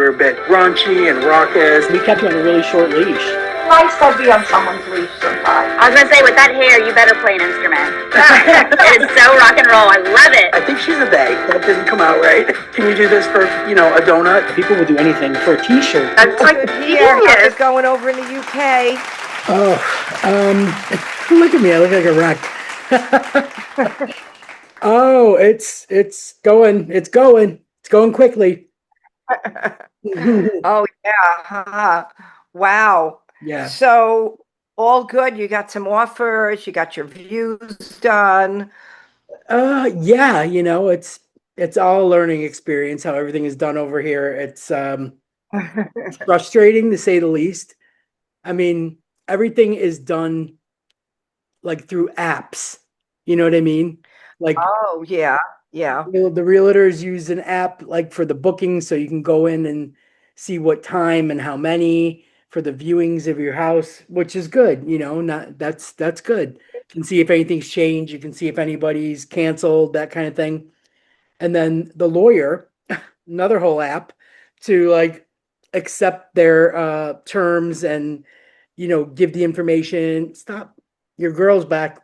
were a bit raunchy and raucous. We kept you on a really short leash. Nice to be on someone's leash sometimes. I was gonna say, with that hair, you better play an instrument. It is so rock and roll. I love it. I think she's a they. That didn't come out right. Can you do this for, a donut? People would do anything for a t-shirt. That's like How's it going over in the UK? Oh, look at me. I look like a wreck. Oh, it's going quickly. Oh, yeah. Wow. Yeah. So all good. You got some offers. You got your views done. Yeah, it's all a learning experience how everything is done over here. It's frustrating to say the least. I mean, everything is done like through apps. You know what I mean? Like, Oh, yeah. Yeah. the realtors use an app like for the booking, so you can go in and see what time and how many for the viewings of your house, which is good. Not that's good. You can see if anything's changed. You can see if anybody's canceled, that kind of thing. And then the lawyer, another whole app to like accept their terms and give the information. Stop, your girl's back.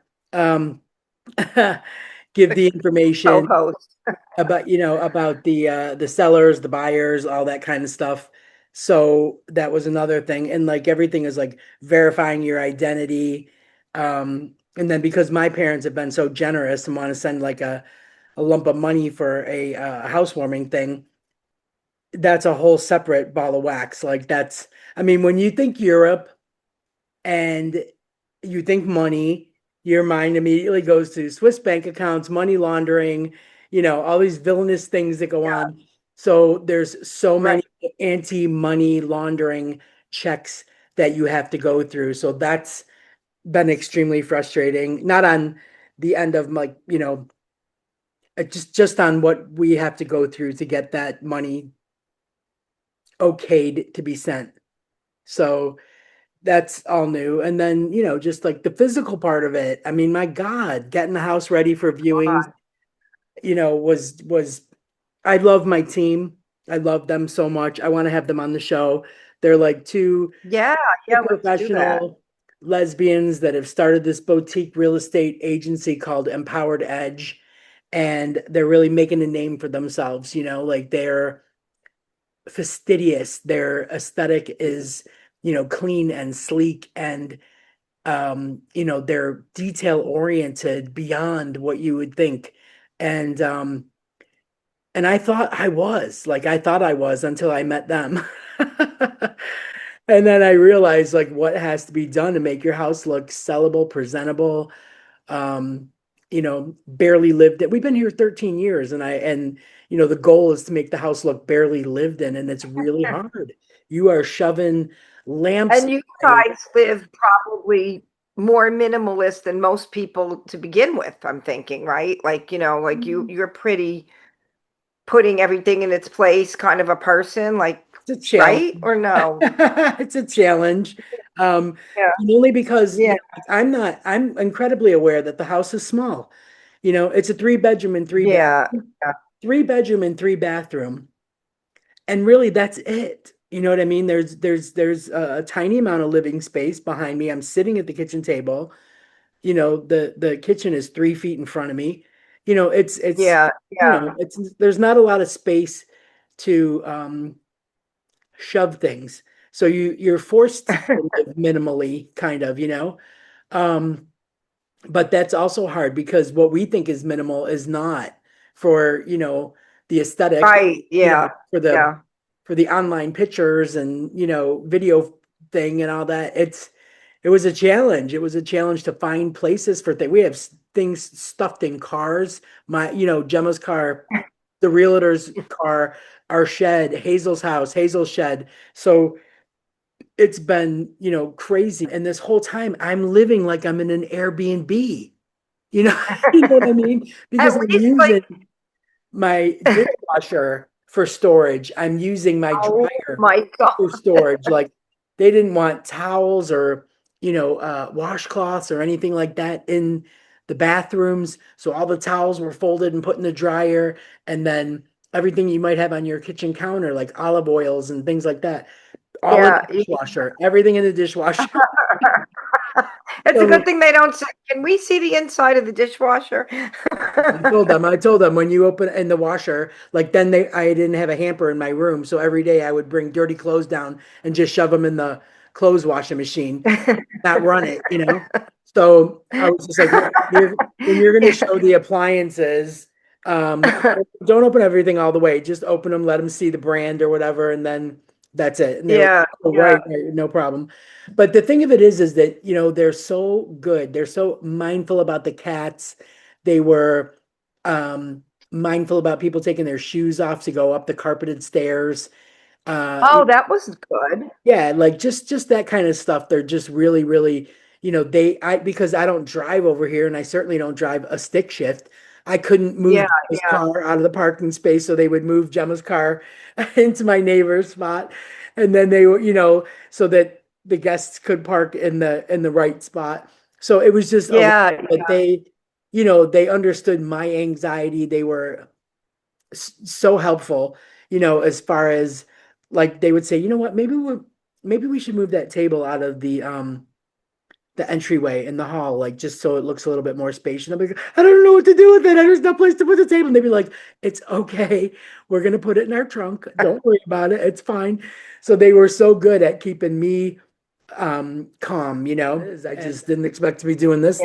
Give the information Co-host. about about the sellers, the buyers, all that kind of stuff. So that was another thing, and like everything is like verifying your identity. And then because my parents have been so generous and want to send like a lump of money for a housewarming thing, that's a whole separate ball of wax. Like that's, I mean, when you think Europe and you think money, your mind immediately goes to Swiss bank accounts, money laundering, all these villainous things that go on. So there's so many anti-money laundering checks that you have to go through. So that's been extremely frustrating. Not on the end of like, just on what we have to go through to get that money okayed to be sent. So that's all new. And then, just like the physical part of it. I mean, my God, getting the house ready for viewings, was I love my team. I love them so much. I want to have them on the show. They're like two Yeah. professional lesbians that have started this boutique real estate agency called Empowered Edge. And they're really making a name for themselves, like they're fastidious. Their aesthetic is, clean and sleek, and they're detail oriented beyond what you would think. And I thought I was until I met them. And then I realized like what has to be done to make your house look sellable, presentable, barely lived in. We've been here 13 years, and the goal is to make the house look barely lived in, and it's really hard. You are shoving lamps. And you guys live probably more minimalist than most people to begin with, I'm thinking, right? Like, like you're pretty putting everything in its place kind of a person, like, it's a challenge. right? Or no? It's a challenge. Yeah. Only because Yeah. I'm incredibly aware that the house is small. It's a 3 bedroom and Yeah. 3 bedroom and 3 bathroom. And really that's it. You know what I mean? There's a tiny amount of living space behind me. I'm sitting at the kitchen table. The kitchen is 3 feet in front of me. It's Yeah. there's not a lot of space to shove things. So you're forced to live minimally, kind of, but that's also hard because what we think is minimal is not for, the aesthetic, Right. Yeah. for the online pictures and, video thing and all that. It was a challenge. It was a challenge to find places for things. We have things stuffed in cars. Gemma's car, the realtor's car, our shed, Hazel's house, Hazel's shed. So it's been, crazy. And this whole time I'm living like I'm in an Airbnb, you know, you know what I mean? Because I'm using my dishwasher for storage. I'm using my dryer for storage. Like they didn't want towels or, washcloths or anything like that in the bathrooms. So all the towels were folded and put in the dryer. And then everything you might have on your kitchen counter, like olive oils and things like that, all in Yeah. the dishwasher, everything in the dishwasher. It's a So good thing they don't say, can we see the inside of the dishwasher? I told them when you open in the washer, like then I didn't have a hamper in my room. So every day I would bring dirty clothes down and just shove them in the clothes washing machine, not run it, you know? So I was just like, look, when you're going to show the appliances, don't open everything all the way. Just open them, let them see the brand or whatever, and then that's it. And they were like, Yeah, oh, yeah. right, no problem. But the thing of it is that, you know, they're so good. They're so mindful about the cats. They were mindful about people taking their shoes off to go up the carpeted stairs. Oh, that was good. Yeah, like just that kind of stuff. They're just really, really, you know, because I don't drive over here and I certainly don't drive a stick shift. I couldn't move Yeah, Gemma's yeah. car out of the parking space, so they would move Gemma's car into my neighbor's spot. And then they were, you know, so that the guests could park in the right spot. So it was just a lot Yeah, that they, you know, they understood my anxiety. They were so helpful, you know, as far as like they would say, you know what, maybe we should move that table out of the entryway in the hall, like just so it looks a little bit more spacious. I'm like, I don't know what to do with it. There's no place to put the table. And they'd be like, it's okay. We're gonna put it in our trunk. Don't worry about it. It's fine. So they were so good at keeping me calm, you know. I just didn't expect to be doing yeah. this.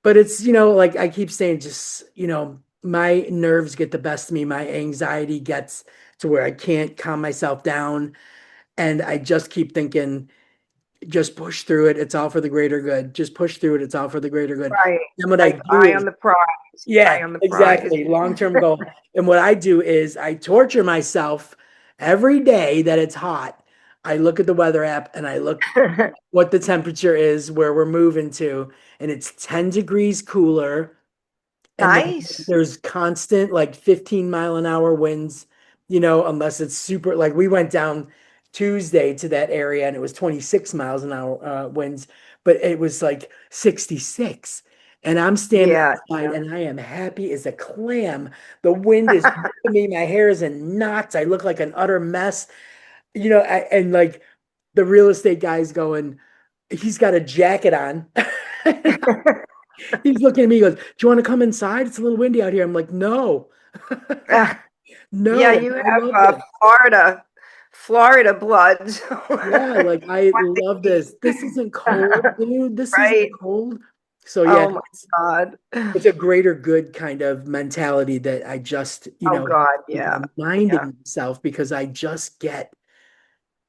But it's, you know, like I keep saying, just, you know, my nerves get the best of me. My anxiety gets to where I can't calm myself down. And I just keep thinking, just push through it. It's all for the greater good. Just push through it. It's all for the greater good. Right. And what I Like do eye is, on the prize. Eye yeah, on the prize. exactly. Long-term goal. And what I do is I torture myself every day that it's hot. I look at the weather app and I look what the temperature is where we're moving to, and it's 10 degrees cooler. And then Nice. there's constant like 15-mile-an-hour winds, you know, unless it's super, like we went down Tuesday to that area and it was 26 miles an hour winds, but it was like 66. And I'm standing Yeah, outside and I am happy as a clam. The wind is whipping me, my hair is in knots. I look like an utter mess, you know, and like the real estate guy's going, he's got a jacket on. He's looking at me, he goes, do you want to come inside? It's a little windy out here. I'm like, no. yeah. Yeah, No, you I have love this. Florida blood. So Yeah, like I want the love heat. this. This isn't cold, dude. This isn't Right. cold. So yeah, Oh my God. it's a greater good kind of mentality that I just, you Oh know, God. keep Yeah. Yeah. reminding myself because I just get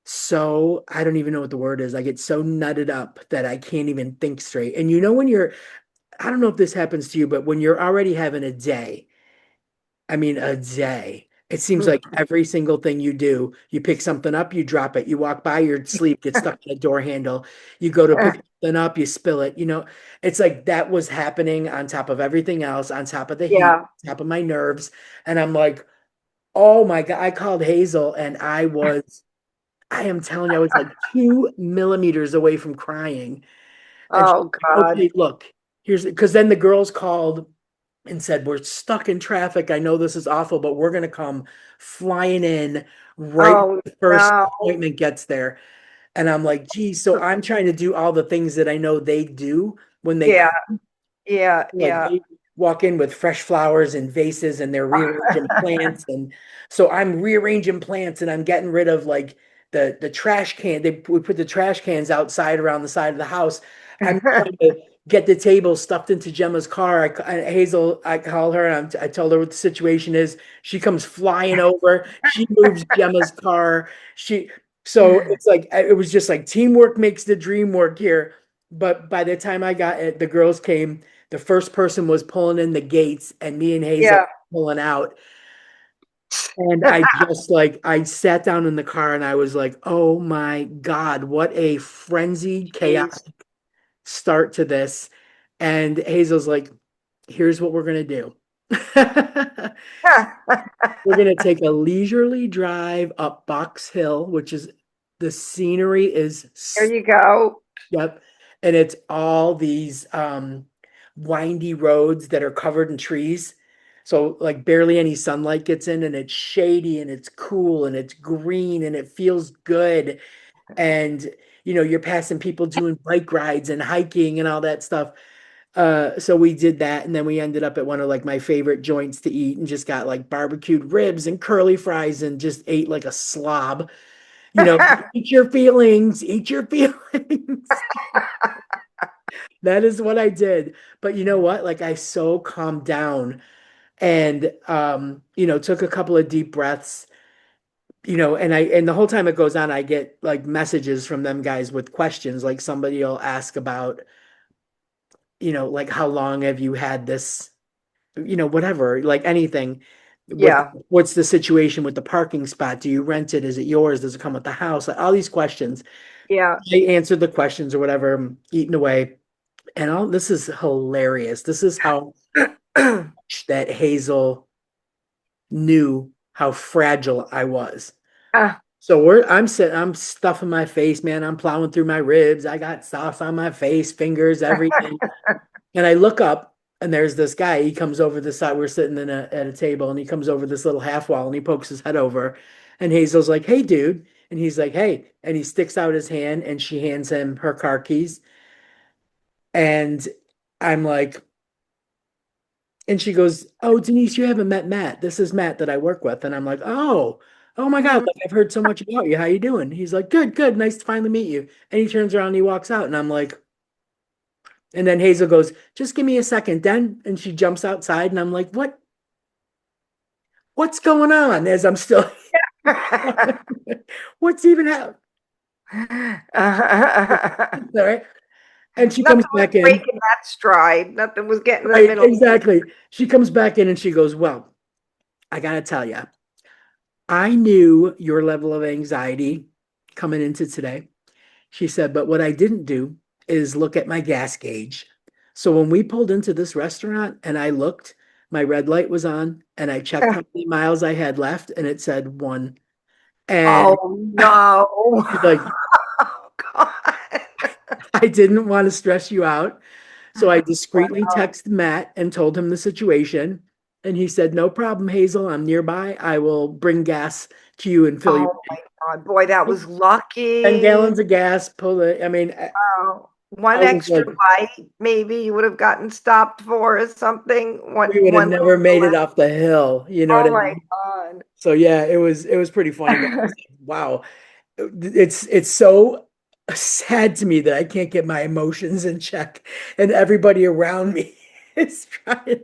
so, I don't even know what the word is. I get so nutted up that I can't even think straight. And you know, when you're, I don't know if this happens to you, but when you're already having a day, I mean, a day. It seems like every single thing you do, you pick something up, you drop it. You walk by, your sleep gets stuck in a door handle. You go to pick something up, you spill it. You know, it's like that was happening on top of everything else, on top of the heat, Yeah. on top of my nerves. And I'm like, oh my God. I called Hazel and I am telling you, I was like 2 millimeters away from crying. And she's Oh like, God. okay, look, here's because then the girls called and said, we're stuck in traffic. I know this is awful, but we're going to come flying in right when Oh the first no. appointment gets there. And I'm like, geez, so I'm trying to do all the things that I know they do when they Yeah. come. Yeah. Like Yeah. they walk in with fresh flowers and vases and they're rearranging plants. And so I'm rearranging plants and I'm getting rid of like the trash can. We put the trash cans outside around the side of the house. I'm trying to get the table stuffed into Gemma's car. Hazel, I call her and I told her what the situation is. She comes flying over. She moves Gemma's car. So it's like it was just like teamwork makes the dream work here. But by the time I got it, the girls came. The first person was pulling in the gates, and me and Hazel Yeah. pulling out. And I just like I sat down in the car and I was like, "Oh my God, what a frenzied, Jeez. chaotic start to this." And Hazel's like, "Here's what we're gonna do. We're gonna take a leisurely drive up Box Hill, which is the scenery There you go. yep. And it's all these windy roads that are covered in trees. So like barely any sunlight gets in and it's shady and it's cool and it's green and it feels good. And you're passing people doing bike rides and hiking and all that stuff. So we did that, and then we ended up at one of like my favorite joints to eat and just got like barbecued ribs and curly fries and just ate like a slob. Eat your feelings, eat your feelings. That is what I did. But you know what? Like I so calmed down and took a couple of deep breaths, and the whole time it goes on, I get like messages from them guys with questions. Like somebody will ask about, like how long have you had this, whatever, like anything. Yeah. What's the situation with the parking spot? Do you rent it? Is it yours? Does it come with the house? Like all these questions. Yeah. I answered the questions or whatever, I'm eating away. And all this is hilarious. This is how much that Hazel knew how fragile I was. Ah, So I'm stuffing my face, man. I'm plowing through my ribs. I got sauce on my face, fingers, everything. And I look up and there's this guy. He comes over the side. We're sitting at a table and he comes over this little half wall and he pokes his head over. And Hazel's like, "Hey, dude." And he's like, "Hey." And he sticks out his hand and she hands him her car keys. And I'm like, and she goes, "Oh, Denise, you haven't met Matt. This is Matt that I work with." And I'm like, "Oh my God, mhm. like I've heard so much about you. How you doing?" He's like, "Good, good. Nice to finally meet you." And he turns around and he walks out. And I'm like, and then Hazel goes, "Just give me a second, then." And she jumps outside and I'm like, what's going on? As I'm still what's even happening? All right. And she Nothing comes was back in. breaking that stride. Nothing was getting in the Right, middle. exactly. She comes back in and she goes, "Well, I gotta tell you, I knew your level of anxiety coming into today." She said, "But what I didn't do is look at my gas gauge. So when we pulled into this restaurant and I looked, my red light was on and I checked how many miles I had left and it said 1." And Oh no. she's like, Oh God. "I didn't want to stress you out." So I discreetly Wow. texted Matt and told him the situation. And he said, "No problem, Hazel. I'm nearby. I will bring gas to you and fill you Oh my God. Boy, that was 10 lucky. gallons of gas, pull it." I mean, Oh, one I was extra like, bite, maybe you would have gotten stopped for or something. we would have One never made it off the hill. You know what oh I my mean? God. So yeah, it was pretty funny, but I was like, wow, it's so sad to me that I can't get my emotions in check, and everybody around me is trying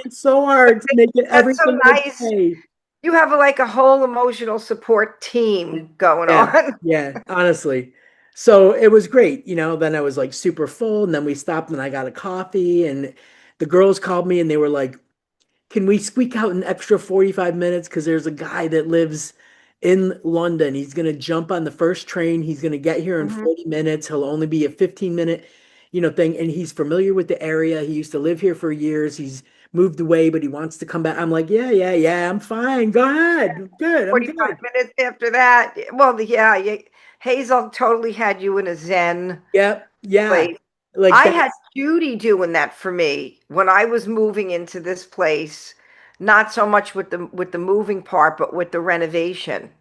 so hard to make it That's so everything nice. okay. You have like a whole emotional support team going Yeah, on. yeah, honestly. So it was great, then I was like super full, and then we stopped and I got a coffee, and the girls called me and they were like, "Can we squeak out an extra 45 minutes? Because there's a guy that lives in London. He's going to jump on the first train. He's going to get here in Mhm. 40 minutes. He'll only be a 15-minute, thing. And he's familiar with the area. He used to live here for years. He's moved away, but he wants to come back." I'm like, "Yeah, yeah, yeah. I'm fine. Go ahead. Good. I'm 45 good." minutes after that. Well, yeah, Hazel totally had you in a Zen Yep. Yeah. place. Like I had that's, Judy doing that for me when I was moving into this place, not so much with the moving part, but with the renovation.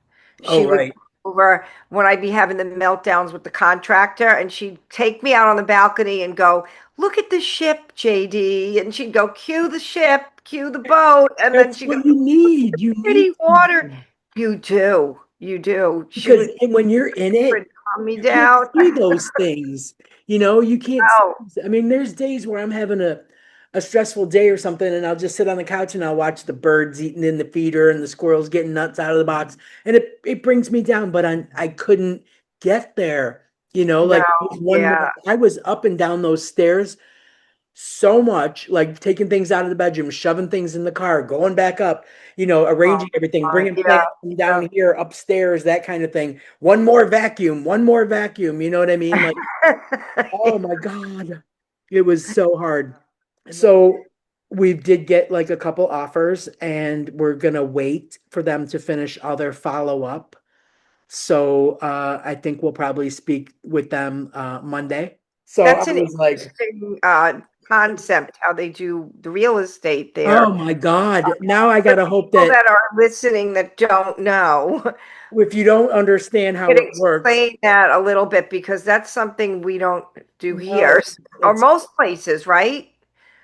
oh, She would right. come over when I'd be having the meltdowns with the contractor, and she'd take me out on the balcony and go, "Look at the ship, JD." And she'd go, "Cue the ship, cue the boat," and then That's she'd go, what you need. You need "Pretty water." to. You do, you do. She Because would when you're in it, calm me you can't down. see those things. You can't see. Oh, I mean, there's days where I'm having a stressful day or something, and I'll just sit on the couch and I'll watch the birds eating in the feeder and the squirrels getting nuts out of the box, and it brings me down. But I couldn't get there. no, Like there was one yeah. minute I was up and down those stairs so much, like taking things out of the bedroom, shoving things in the car, going back up, Oh, arranging everything, God, bringing yeah, plants from down yeah. here upstairs, that kind of thing. One more vacuum, you know what I mean? Like, oh my God, it was so hard. So we did get like a couple offers and we're gonna wait for them to finish all their follow-up. So I think we'll probably speak with them Monday. So I That's an was like, interesting concept, how they do the real estate there. Oh my God. Now I gotta hope People that that are listening that don't know, if you don't understand how could it works, explain that a little bit because that's something we don't do no, here or it's most places, right?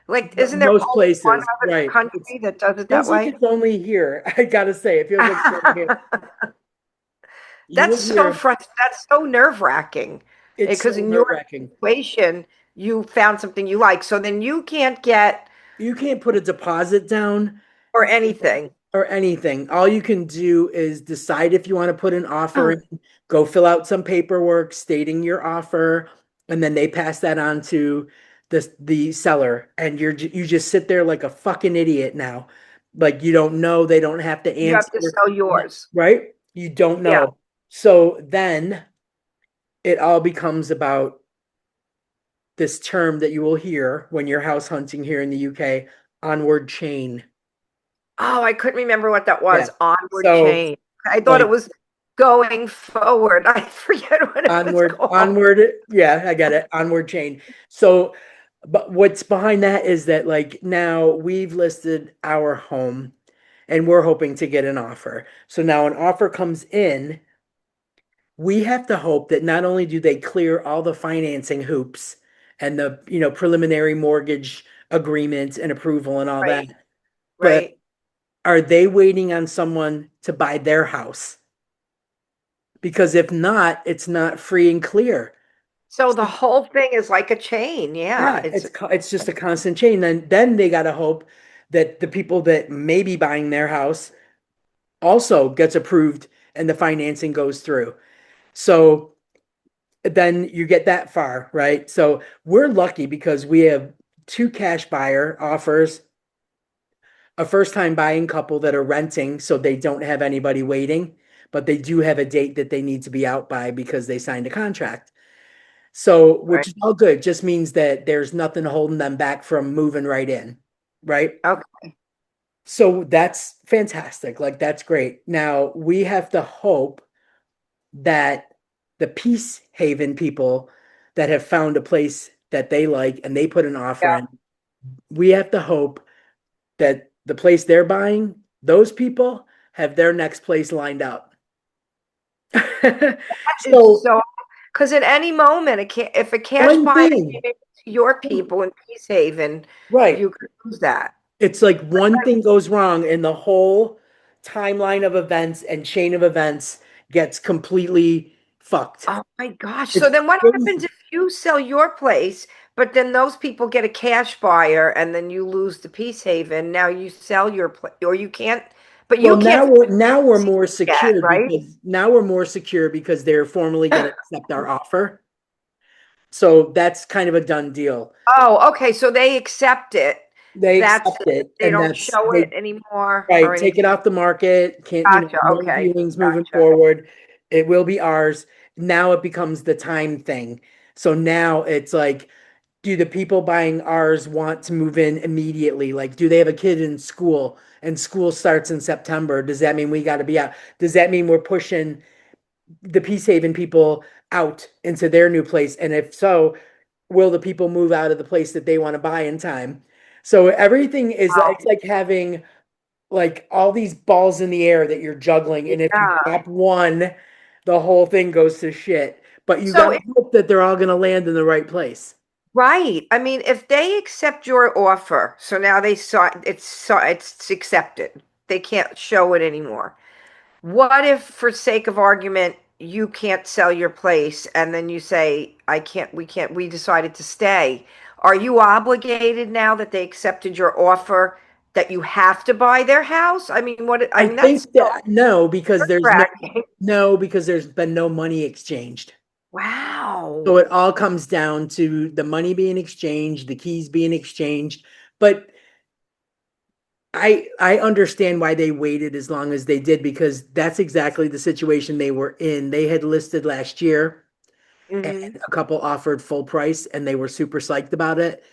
Like, isn't there most only one places, other right? It country that does it that feels like way? it's only here. I gotta say, it feels like it's only here. You will hear That's so nerve-wracking it's because so in your nerve-wracking. situation, you found something you like. So then you can't get You can't put a deposit down or anything. or anything. All you can do is decide if you want to put an offer in, go fill out some paperwork stating your offer, and then they pass that on to the seller. And you just sit there like a fucking idiot now. Like you don't know, they don't have to You have to answer, sell yours. right? You don't Yeah. know. So then it all becomes about this term that you will hear when you're house hunting here in the UK, onward chain. Oh, I couldn't remember what that Yeah. was. Onward So chain. I thought it like was going forward. I forget what it was called. onward, yeah, I get it. Onward chain. So, but what's behind that is that like now we've listed our home and we're hoping to get an offer. So now an offer comes in, we have to hope that not only do they clear all the financing hoops and the, preliminary mortgage agreements and approval and all that, Right. but Right. are they waiting on someone to buy their house? Because if not, it's not free and clear. So the whole thing is like a chain. Yeah. Yeah, it's just a constant chain. Then they got to hope that the people that may be buying their house also gets approved and the financing goes through. So then you get that far, right? So we're lucky because we have two cash buyer offers, a first time buying couple that are renting, so they don't have anybody waiting, but they do have a date that they need to be out by because they signed a contract. So, right. which is all good, just means that there's nothing holding them back from moving right in, right? Okay. So that's fantastic. Like, that's great. Now, we have to hope that the Peace Haven people that have found a place that they like and they put an offer Yeah. in, we have to hope that the place they're buying, those people have their next place lined up. It's So, so because at any moment, if a cash one buyer thing, came into your people in Peace Haven, right? you could lose that. It's like one thing goes wrong and the whole timeline of events and chain of events gets completely fucked. Oh my gosh. So It's then what happens crazy. if you sell your place, but then those people get a cash buyer and then you lose the Peace Haven? Now you sell your place or you can't, but Well, you can't now we're more yet, secure right? because they're formally going to accept our offer. So that's kind of a done deal. Oh, okay. So they accept it. They That's accept it. it, They and don't that's show they it anymore or right. Take anything. it off the market. Can't Gotcha. no Okay. viewings moving Gotcha. forward. It will be ours. Now it becomes the time thing. So now it's like, do the people buying ours want to move in immediately? Like, do they have a kid in school and school starts in September? Does that mean we got to be out? Does that mean we're pushing the Peace Haven people out into their new place? And if so, will the people move out of the place that they want to buy in time? So everything is Wow. it's like having like all these balls in the air that you're juggling. And if you Yeah. drop one, the whole thing goes to shit. But you got So to hope that they're all going to land in the right place. right. I mean, if they accept your offer, so now it's accepted. They can't show it anymore. What if, for sake of argument, you can't sell your place and then you say, we decided to stay. Are you obligated now that they accepted your offer that you have to buy their house? I I mean, that's think that no, because there's nerve-wracking. because there's been no money exchanged. So Wow. it all comes down to the money being exchanged, the keys being exchanged. But I understand why they waited as long as they did because that's exactly the situation they were in. They had listed last year and Hmm. a couple offered full price and they were super psyched about it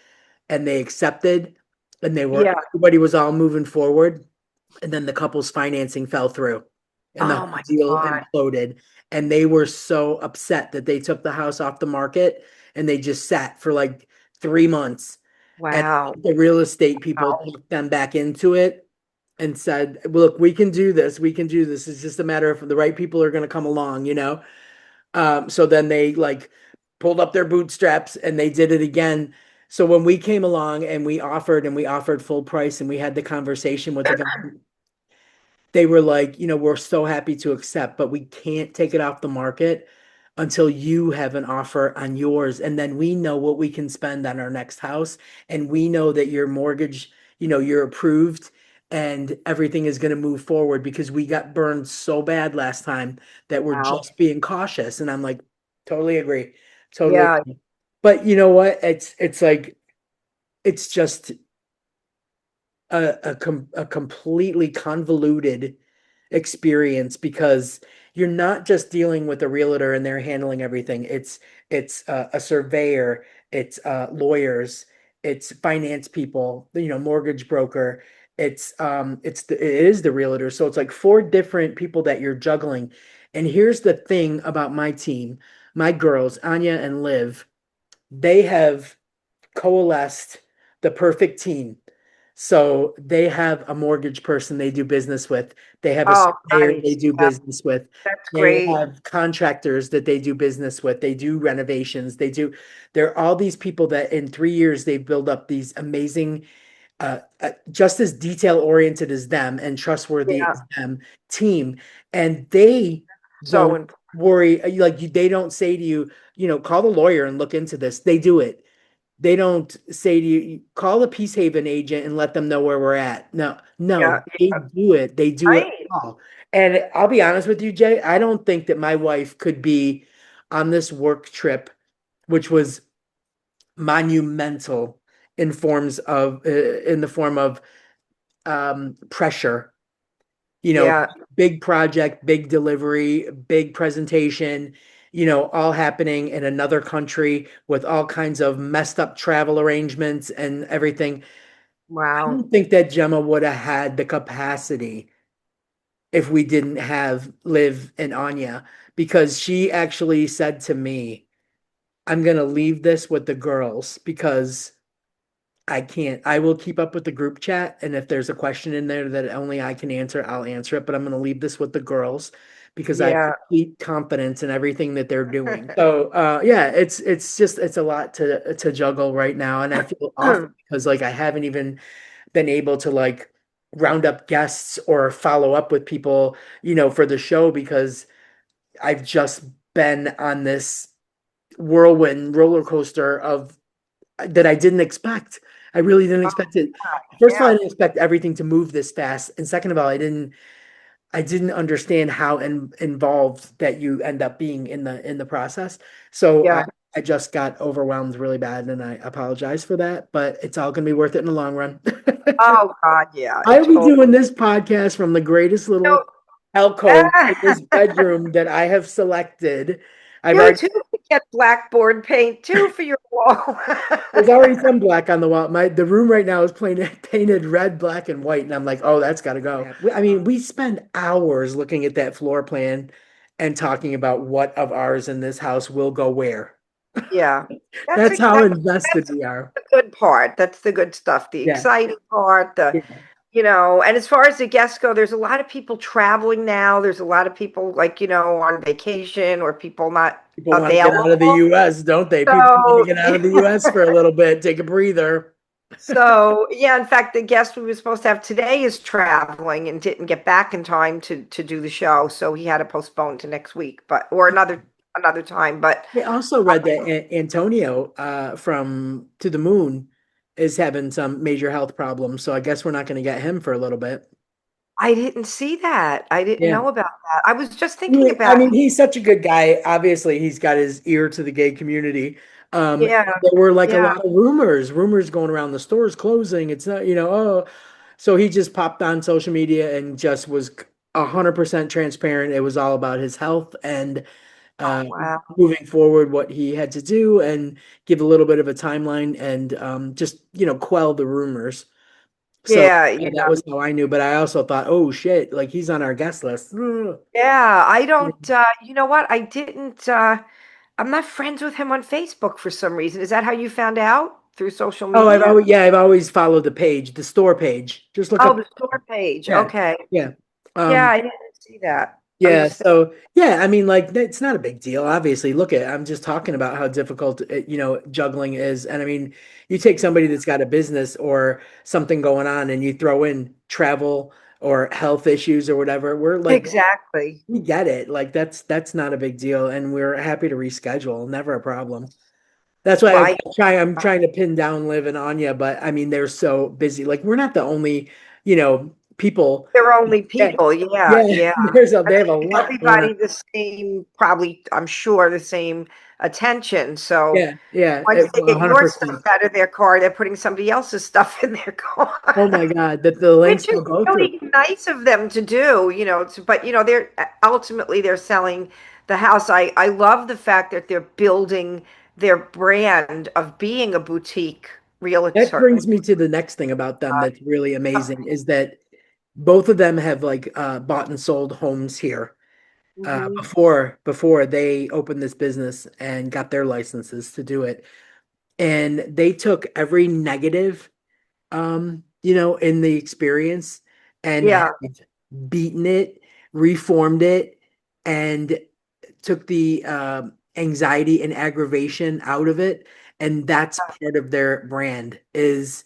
and they accepted and Yeah. everybody was all moving forward. And then the couple's financing fell through and the Oh whole my deal God. imploded. And they were so upset that they took the house off the market and they just sat for like 3 months. And Wow. the real estate people took them back into it and said, look, we can do this. We can do this. It's just a matter of the right people are going to come along, So then they like pulled up their bootstraps and they did it again. So when we came along and we offered full price and we had the conversation with the guy, they were like, we're so happy to accept, but we can't take it off the market until you have an offer on yours. And then we know what we can spend on our next house. And we know that your mortgage, you're approved and everything is going to move forward because we got burned so bad last time that we're Wow. just being cautious. And I'm like, totally agree. Totally Yeah. agree. But you know what? It's like, it's just a completely convoluted experience because you're not just dealing with a realtor and they're handling everything. It's a surveyor, it's lawyers, it's finance people, mortgage broker. It is the realtor. So it's like four different people that you're juggling. And here's the thing about my team, my girls, Anya and Liv, they have coalesced the perfect team. So they have a mortgage person they do business with. They have a Oh, surveyor they nice. do Yeah, business with. that's They great. have contractors that they do business with. They do renovations. There are all these people that in 3 years they build up these amazing, just as detail oriented as them and trustworthy Yeah. as them team. And they So don't important. worry, they don't say to you, call the lawyer and look into this. They do it. They don't say to you, call the Peace Haven agent and let them know where we're at. No, Yeah. no, they do it. They do it Right. all. And I'll be honest with you, Jay, I don't think that my wife could be on this work trip, which was monumental in the form of pressure, you know, Yeah. big project, big delivery, big presentation, all happening in another country with all kinds of messed up travel arrangements and everything. I Wow. don't think that Gemma would have had the capacity if we didn't have Liv and Anya, because she actually said to me, I'm going to leave this with the girls because I can't. I will keep up with the group chat, and if there's a question in there that only I can answer, I'll answer it. But I'm going to leave this with the girls because I have Yeah. complete confidence in everything that they're doing. So, yeah, it's a lot to juggle right now, and I feel awful because like I haven't even been able to like round up guests or follow up with people, for the show because I've just been on this whirlwind roller coaster of that I didn't expect. I really didn't expect it. First of all, I Yeah. didn't expect everything to move this fast, and second of all, I didn't understand how involved that you end up being in the process. So Yeah. I just got overwhelmed really bad, and I apologize for that. But it's all going to be worth it in the long run. Oh God. Yeah. Why are we doing this podcast from the greatest little So, alcove in this bedroom that I have selected? I've you already too could get blackboard paint too for your wall. There's already some black on the wall. The room right now is painted red, black, and white, and I'm like, oh, that's got to go. I mean, we spend hours looking at that floor plan and talking about what of ours in this house will go where. Yeah. That's how invested That's we are. the good part. That's the good stuff. The Yeah. exciting part, Yeah. and as far as the guests go, there's a lot of people traveling now. There's a lot of people like, on vacation or people not People want to get out available. of the US, don't they? People want to So, get out of the US for a little bit, take a breather. so yeah, in fact, the guest we were supposed to have today is traveling and didn't get back in time to do the show. So he had to postpone to next week, or another time. But I also read that Antonio from To the Moon is having some major health problems, so I guess we're not going to get him for a little bit. I didn't see that. I didn't Yeah. know about that. I was just thinking about, He's such a good guy. Obviously, he's got his ear to the gay community. yeah, There were like a yeah, lot of rumors going around the stores closing. It's not, oh, so he just popped on social media and just was 100% transparent. It was all about his health and uh, wow, moving forward, what he had to do, and give a little bit of a timeline and just quell the rumors. So yeah, that yeah, was how I knew. But I also thought, oh shit, like he's on our guest list. yeah. I don't. You know what? I didn't. I'm not friends with him on Facebook for some reason. Is that how you found out? through social Oh, media? I've always followed the page, the store page. Just look Oh, up. the store page. Yeah, Okay. yeah. Yeah, Um, I didn't see that. I was yeah, just so yeah, I mean, like it's not a big deal. Obviously, look at I'm just talking about how difficult juggling is, and I mean, you take somebody that's got a business or something going on, and you throw in travel or health issues or whatever. We're like, exactly. we get it. Like that's not a big deal, and we're happy to reschedule. Never a problem. That's why Right. I'm trying to pin down Liv and Anya, but I mean, they're so busy. Like we're not the only, people. They're only Yeah, people. Yeah, yeah. yeah. They have a lot going on. Everybody the same, probably, I'm sure, the same attention. So Yeah, yeah, once they get your stuff 100%. out of their car, they're putting somebody else's stuff in their Oh car. my God, that the lengths Which is they'll go through. really nice of them to do, but they're ultimately they're selling the house. I love the fact that they're building their brand of being a boutique That realtor. brings me to the next thing about them that's really amazing is that both of them have like bought and sold homes here Mhm. before they opened this business and got their licenses to do it. And they took every negative in the experience and have Yeah, beaten it, reformed it, and took the anxiety and aggravation out of it. And that's part of their brand is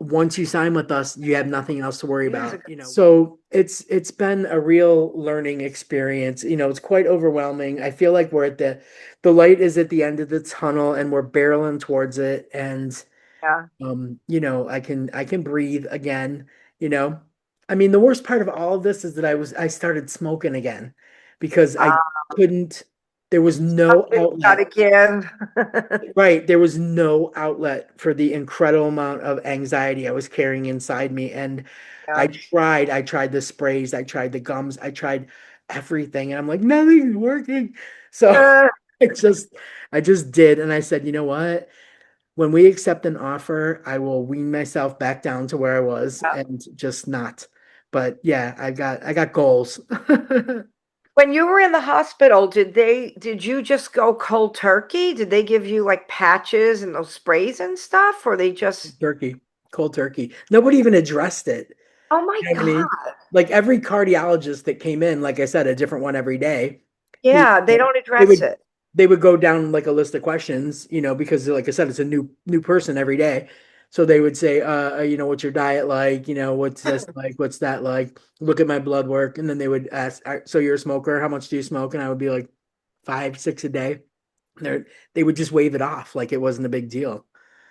once you sign with us, you have nothing else to worry it is a about. So it's been a real learning experience. It's quite overwhelming. I feel like we're at the light is at the end of the tunnel and we're barreling towards it. And yeah. I can breathe again, you know. I mean, the worst part of all of this is that I started smoking again because I couldn't, there was no Something's got to outlet. give. Right. There was no outlet for the incredible amount of anxiety I was carrying inside me. And Yeah. I tried the sprays, I tried the gums, I tried everything. And I'm like, nothing's working. So Uh, I just, I just did. And I said, you know what? When we accept an offer, I will wean myself back down to where I was yeah. and just not. But yeah, I got goals. When you were in the hospital, did you just go cold turkey? Did they give you like patches and those sprays and stuff, or they just, Turkey, cold turkey. Nobody even addressed it. oh my You know what I God. mean? Like every cardiologist that came in, like I said, a different one every day. He, Yeah, they don't they address would it. they would go down like a list of questions, because like I said, it's a new person every day. So they would say, what's your diet like? What's this like? What's that like? Look at my blood work, and then they would ask, so you're a smoker? How much do you smoke? And I would be like, 5, 6 a day. They would just wave it off like it wasn't a big deal.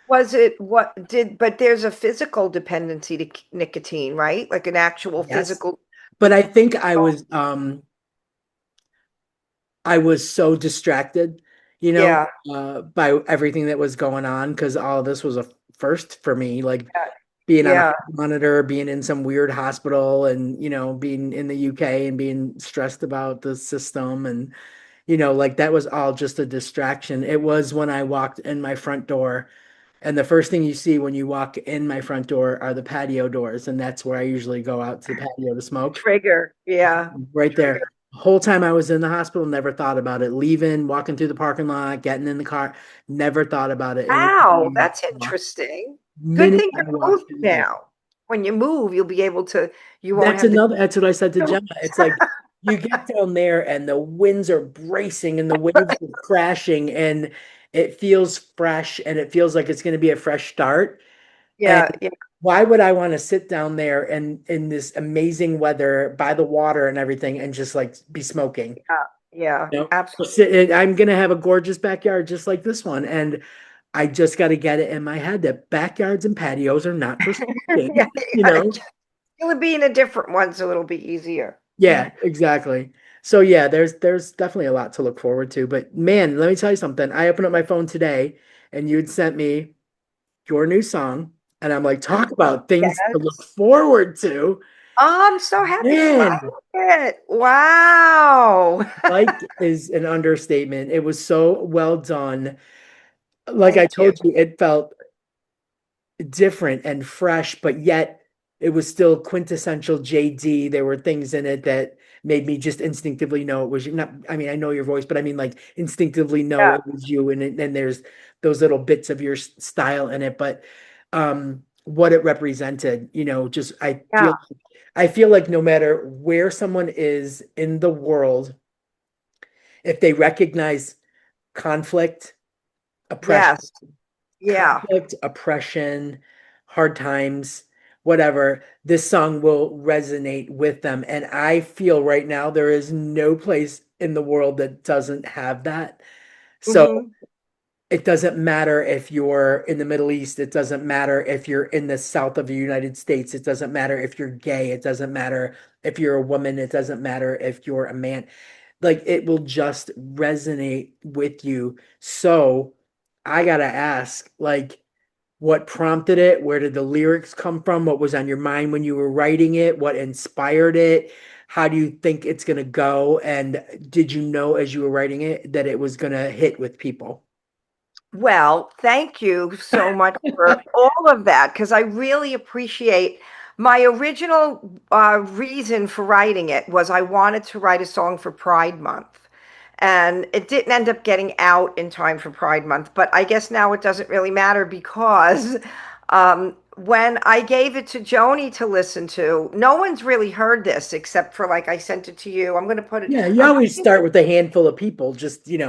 Was it what did, but there's a physical dependency to nicotine, right? Like an actual Yes, physical. but I think I was so distracted, Yeah, by everything that was going on because all of this was a first for me, like yeah, being on a yeah. monitor, being in some weird hospital, and being in the UK and being stressed about the system, and like that was all just a distraction. It was when I walked in my front door, and the first thing you see when you walk in my front door are the patio doors, and that's where I usually go out to the patio to smoke. Trigger. Yeah. Right Trigger. there. The whole time I was in the hospital, never thought about it. Leaving, walking through the parking lot, getting in the car, never thought about it. It was Wow, the that's interesting. Good minute thing I you're walked moving in the door. now. When you move, you'll be able to, you won't have to. That's what I said to Gemma. It's like you get down there and the winds are bracing and the waves are crashing and it feels fresh and it feels like it's going to be a fresh start. And Yeah, yeah, why would I want to sit down there and in this amazing weather by the water and everything and just like be smoking? yeah, absolutely. I'm gonna have a gorgeous backyard just like this one, and I just got to get it in my head that backyards and patios are not for Yeah, smoking. you gotta, it'll be in a different one, so it'll be easier. Yeah, exactly. So yeah, there's definitely a lot to look forward to. But man, let me tell you something. I opened up my phone today, and you'd sent me your new song, and I'm like, talk about things to look Yes. forward to. Oh, I'm so happy you like Man, it. Wow. like is an understatement. It was so well done. Like I Thank you. told you, it felt different and fresh, but yet it was still quintessential JD. There were things in it that made me just instinctively know it was you. Not, I mean, I know your voice, but I mean, like instinctively know Yeah. it was you. And there's those little bits of your style in it, but what it represented, just Yeah. I feel like no matter where someone is in the world, if they recognize conflict, oppression, Yes. Yeah. hard times, whatever, this song will resonate with them. And I feel right now there is no place in the world that doesn't have that. So Hmm. it doesn't matter if you're in the Middle East, it doesn't matter if you're in the south of the United States, it doesn't matter if you're gay, it doesn't matter if you're a woman, it doesn't matter if you're a man. Like it will just resonate with you. So I gotta ask, like, what prompted it? Where did the lyrics come from? What was on your mind when you were writing it? What inspired it? How do you think it's gonna go? And did you know as you were writing it that it was gonna hit with people? Well, thank you so much for all of that because I really appreciate my original reason for writing it was I wanted to write a song for Pride Month. And it didn't end up getting out in time for Pride Month, but I guess now it doesn't really matter because when I gave it to Joni to listen to, no one's really heard this except for like I sent it to you. I'm going to put it, Yeah, you I'm always start with a handful of people, just, yeah.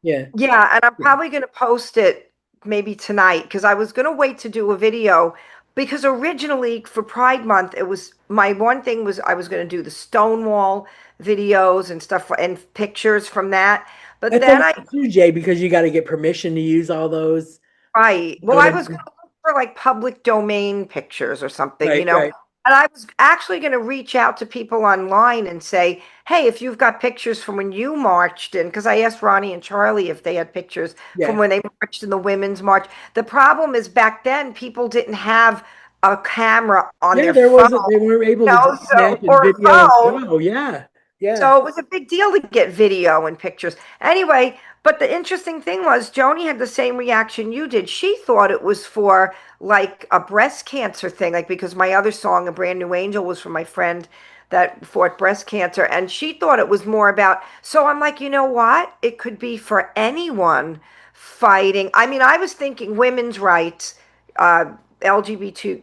yeah. Yeah, and I'm Yeah. probably going to post it maybe tonight because I was going to wait to do a video because originally for Pride Month it was my one thing was I was going to do the Stonewall videos and stuff and pictures from that. But That's a then I lot too, Jay, because you got to get permission to use all those. right. You Well, know what I I was going mean? to look for like public domain pictures or something, Right, right. And I was actually going to reach out to people online and say, hey, if you've got pictures from when you marched in, because I asked Ronnie and Charlie if they had pictures from Yeah. when they marched in the Women's March. The problem is back then people didn't have a camera on Yeah, their phone, they weren't able to just so snap and or a video and phone. go. Yeah. Yeah. So it was a big deal to get video and pictures. Anyway, but the interesting thing was Joni had the same reaction you did. She thought it was for like a breast cancer thing, like because my other song, A Brand New Angel, was for my friend that fought breast cancer. And she thought it was more about, so I'm like, you know what? It could be for anyone fighting. I mean, I was thinking women's rights, LGBT,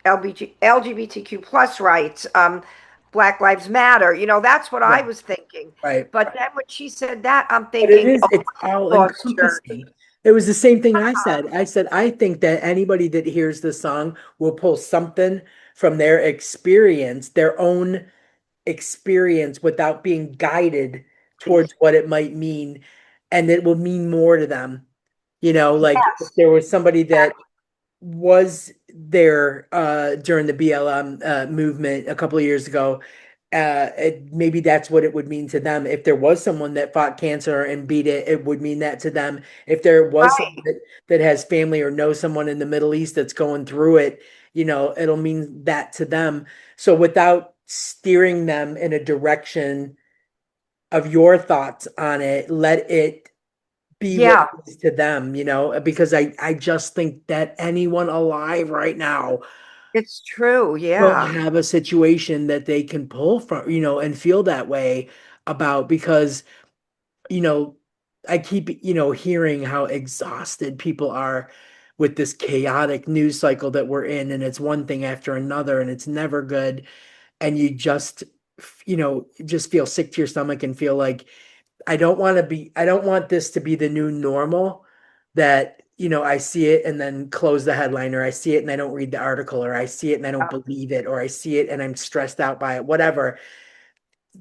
LGBTQ plus rights, Black Lives Matter. That's what I Yeah. was thinking. Right. But then when she said that, I'm But it thinking, is, oh, it's all lost journey. encompassing. It was the same thing I said. I said, I think that anybody that hears the song will pull something from their experience, their own experience without being guided towards what it might mean. And it will mean more to them. Like if Yes. there was somebody that was there during the BLM movement a couple of years ago. Maybe that's what it would mean to them. If there was someone that fought cancer and beat it, it would mean that to them. If there was someone Right. that has family or knows someone in the Middle East that's going through it, it'll mean that to them. So without steering them in a direction of your thoughts on it, let it be what Yeah, it is to them, because I just think that anyone alive right now it's true. will Yeah. have a situation that they can pull from, and feel that way about because, you know, I keep, hearing how exhausted people are with this chaotic news cycle that we're in, and it's one thing after another, and it's never good. And you just, just feel sick to your stomach and feel like I don't want this to be the new normal that, I see it and then close the headline, or I see it and I don't read the article, or I see it and I don't believe it, or I see it and I'm stressed out by it, whatever.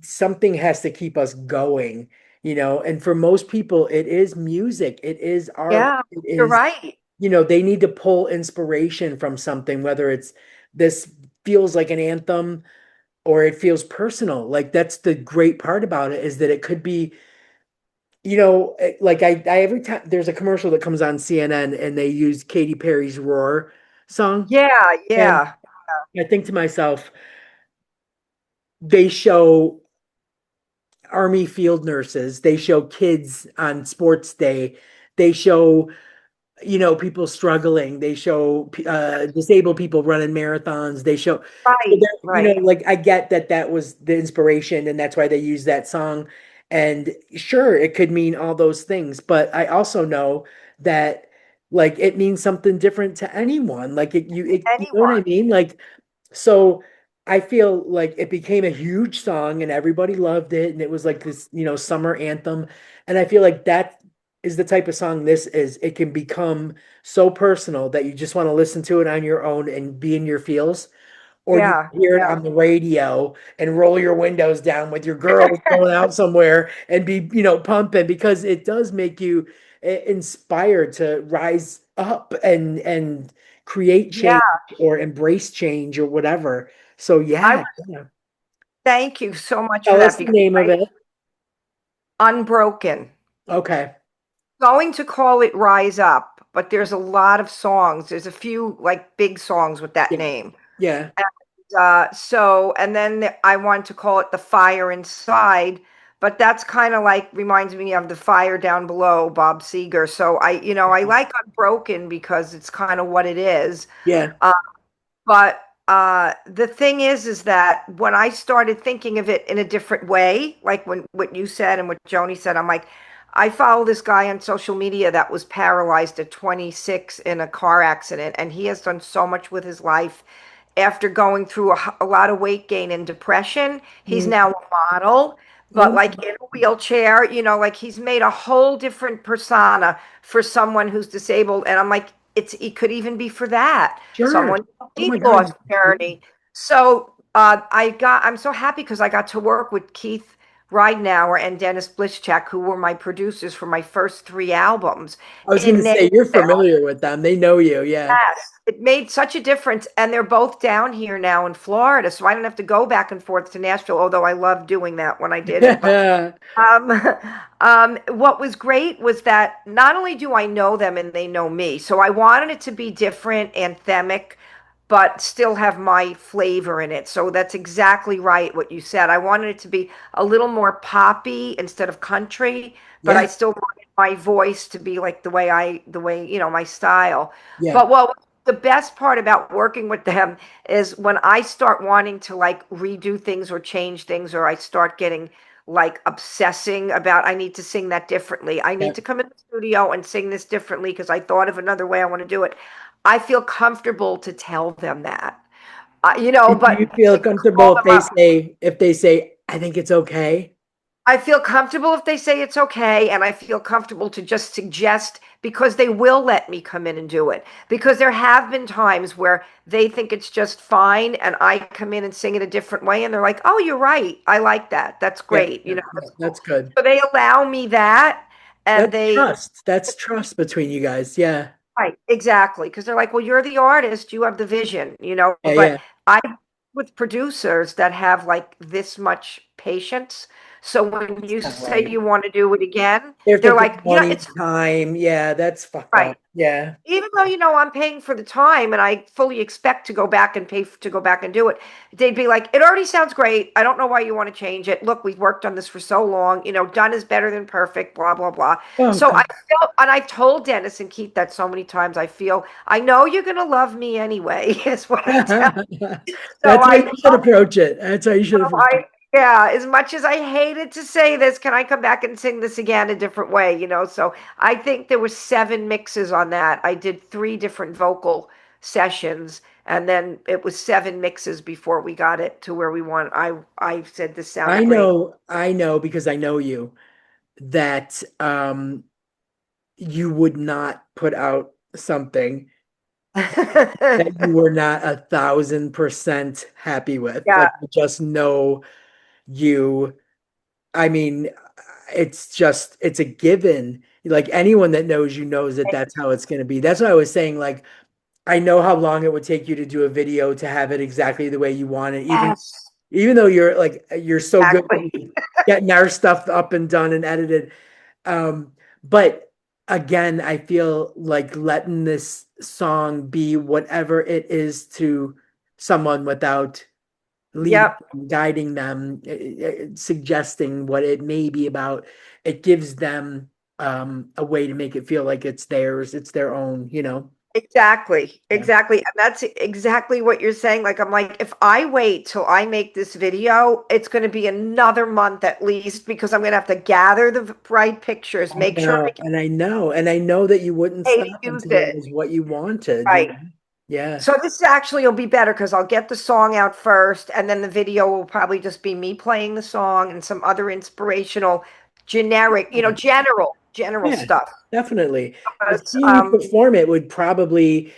Something has to keep us going, and for most people, it is music. It is art. Yeah, It you're is, right. they need to pull inspiration from something, whether it's this feels like an anthem or it feels personal. Like that's the great part about it is that it could be like I every time there's a commercial that comes on CNN and they use Katy Perry's Roar song, Yeah, and yeah. I think to myself, they show army field nurses, they show kids on sports day, they show people struggling. They show disabled people running marathons. They show, so Right, right. like I get that that was the inspiration and that's why they use that song. And sure, it could mean all those things, but I also know that like it means something different to anyone. Like you know what I Anyone. mean? Like, so I feel like it became a huge song and everybody loved it. And it was like this, summer anthem. And I feel like that is the type of song this is. It can become so personal that you just want to listen to it on your own and be in your feels, or you Yeah, hear it yeah, on the radio and roll your windows down with your girls going out somewhere and be, pumping, because it does make you inspired to rise up and create yeah. change or embrace change or whatever. So I yeah, would yeah. thank you so much for Tell us that the because name of it. Unbroken. Okay. Going to call it Rise Up, but there's a lot of songs. There's a few like big songs with that Yeah. name. Yeah. And then I want to call it The Fire Inside, but that's kind of like reminds me of The Fire Down Below, Bob Seger. So I like Unbroken because it's kind of what it is. Yeah. Uh, But the thing is that when I started thinking of it in a different way, like when what you said and what Joni said, I'm like, I follow this guy on social media that was paralyzed at 26 in a car accident, and he has done so much with his life. After going through a lot of weight gain and depression, he's Mm. now a model, but Oh, like in a wheelchair, like he's made a whole different persona for someone who's disabled. And I'm like, it could even be for that sure. someone Oh my weight God. loss journey. So I'm so happy because I got to work with Keith Ridenauer and Dennis Blischak, who were my producers for my first three albums. I was going to And say you're familiar with them. They know you. Yeah. it made such a difference. And they're both down here now in Florida. So I don't have to go back and forth to Nashville, although I loved doing that when I did it. But um, what was great was that not only do I know them and they know me, so I wanted it to be different, anthemic, but still have my flavor in it. So that's exactly right what you said. I wanted it to be a little more poppy instead of country, but I Yeah. still wanted my voice to be like my style. Yeah. But what the best part about working with them is when I start wanting to like redo things or change things, or I start getting like obsessing about I need to sing that differently. I Yeah. need to come in the studio and sing this differently because I thought of another way I want to do it. I feel comfortable to tell them that. And do But you feel to call comfortable them up, if they say, I think it's okay? I feel comfortable if they say it's okay, and I feel comfortable to just suggest because they will let me come in and do it. Because there have been times where they think it's just fine, and I come in and sing it a different way, and they're like, "Oh, you're right. I like that. That's Yeah. great. Yeah. Yeah. That's cool." That's good. So they allow me that, and That's they trust. That's trust between you guys. Yeah. right, exactly. Because they're like, well, you're the artist, you have the vision. Yeah. But Yeah. I with producers that have like this much patience. So when That's you not say right. you want to do it again, They're they're thinking like, money, it's time. Yeah. That's fucked right. up. Yeah. Even though I'm paying for the time and I fully expect to go back and to go back and do it, they'd be like, it already sounds great. I don't know why you want to change it. Look, we've worked on this for so long. Done is better than perfect, blah, blah, blah. Oh, So I God. feel, and I've told Dennis and Keith that so many times, I know you're going to love me anyway, is what I tell. So That's how you should approach it. That's how you should approach it. yeah, as much as I hated to say this, can I come back and sing this again a different way? So I think there were seven mixes on that. I did three different vocal sessions, and then it was seven mixes before we got it to where we want. I said this sounded great. I know because I know you that you would not put out something that you were not 1,000% happy with. Yeah. Like, I just know you. I mean, it's a given. Like anyone that knows you knows that that's how it's going to be. That's what I was saying. Like, I know how long it would take you to do a video to have it exactly the way you want it, Yes, even though you're so good exactly. at getting our stuff up and done and edited. But again, I feel like letting this song be whatever it is to someone without leading Yep. them, guiding them, suggesting what it may be about. It gives them a way to make it feel like it's theirs, it's their own, you know. Exactly. Yeah. Exactly. And that's exactly what you're saying. Like, I'm like, if I wait till I make this video, it's going to be another month at least because I'm going to have to gather the right pictures, I make sure I know, can and I know that you wouldn't pay to stop use until it it. was what you wanted, you Right. know. Yeah. So this actually will be better because I'll get the song out first, and then the video will probably just be me playing the song and some other inspirational, generic, general Yeah, stuff. definitely. But But, seeing you perform it would probably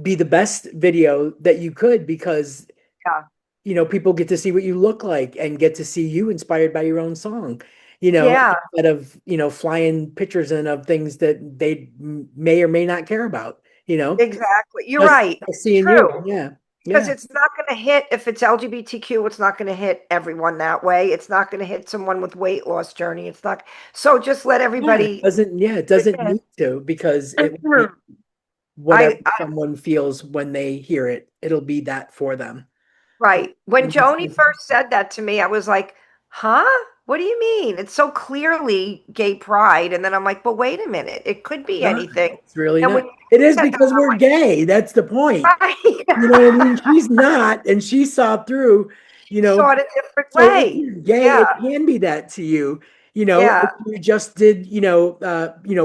be the best video that you could because yeah. people get to see what you look like and get to see you inspired by your own song, Yeah, instead of, flying pictures in of things that they may or may not care about, exactly. You're just right. seeing True. you. Yeah. Because Yeah. it's not going to hit, if it's LGBTQ, it's not going to hit everyone that way. It's not going to hit someone with weight loss journey. It's not. So just let everybody. It doesn't need to because it will be whatever I someone feels when they hear it. It'll be that for them. right. When And that's Joni first said that to me, I was like, huh? What do you mean? It's so clearly gay pride. And then I'm like, but wait a minute. It could be not. anything. It's really And not. when you It is said that, because we're gay. That's the point. I'm like, You know what I mean? She's not, and she saw through, she saw it a different so if way. you're gay, Yeah. it can be that to you. Yeah. If you just did,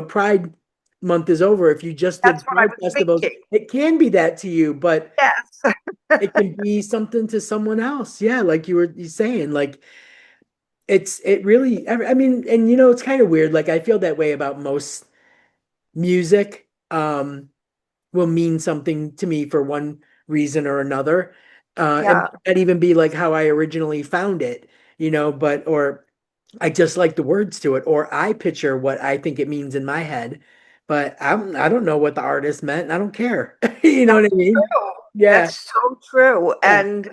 Pride Month is over. If you just That's did what I Pride was festivals, thinking. it can be that to you, but Yes. it can be something to someone else. Yeah, like you saying, like it really, I mean, and it's kind of weird. Like I feel that way about most music. Will mean something to me for one reason or another. It Yeah. might not even be like how I originally found it, or I just like the words to it, or I picture what I think it means in my head, but I don't know what the artist meant. And I don't care. You know what I mean? True. Yeah. That's so true. Yeah. And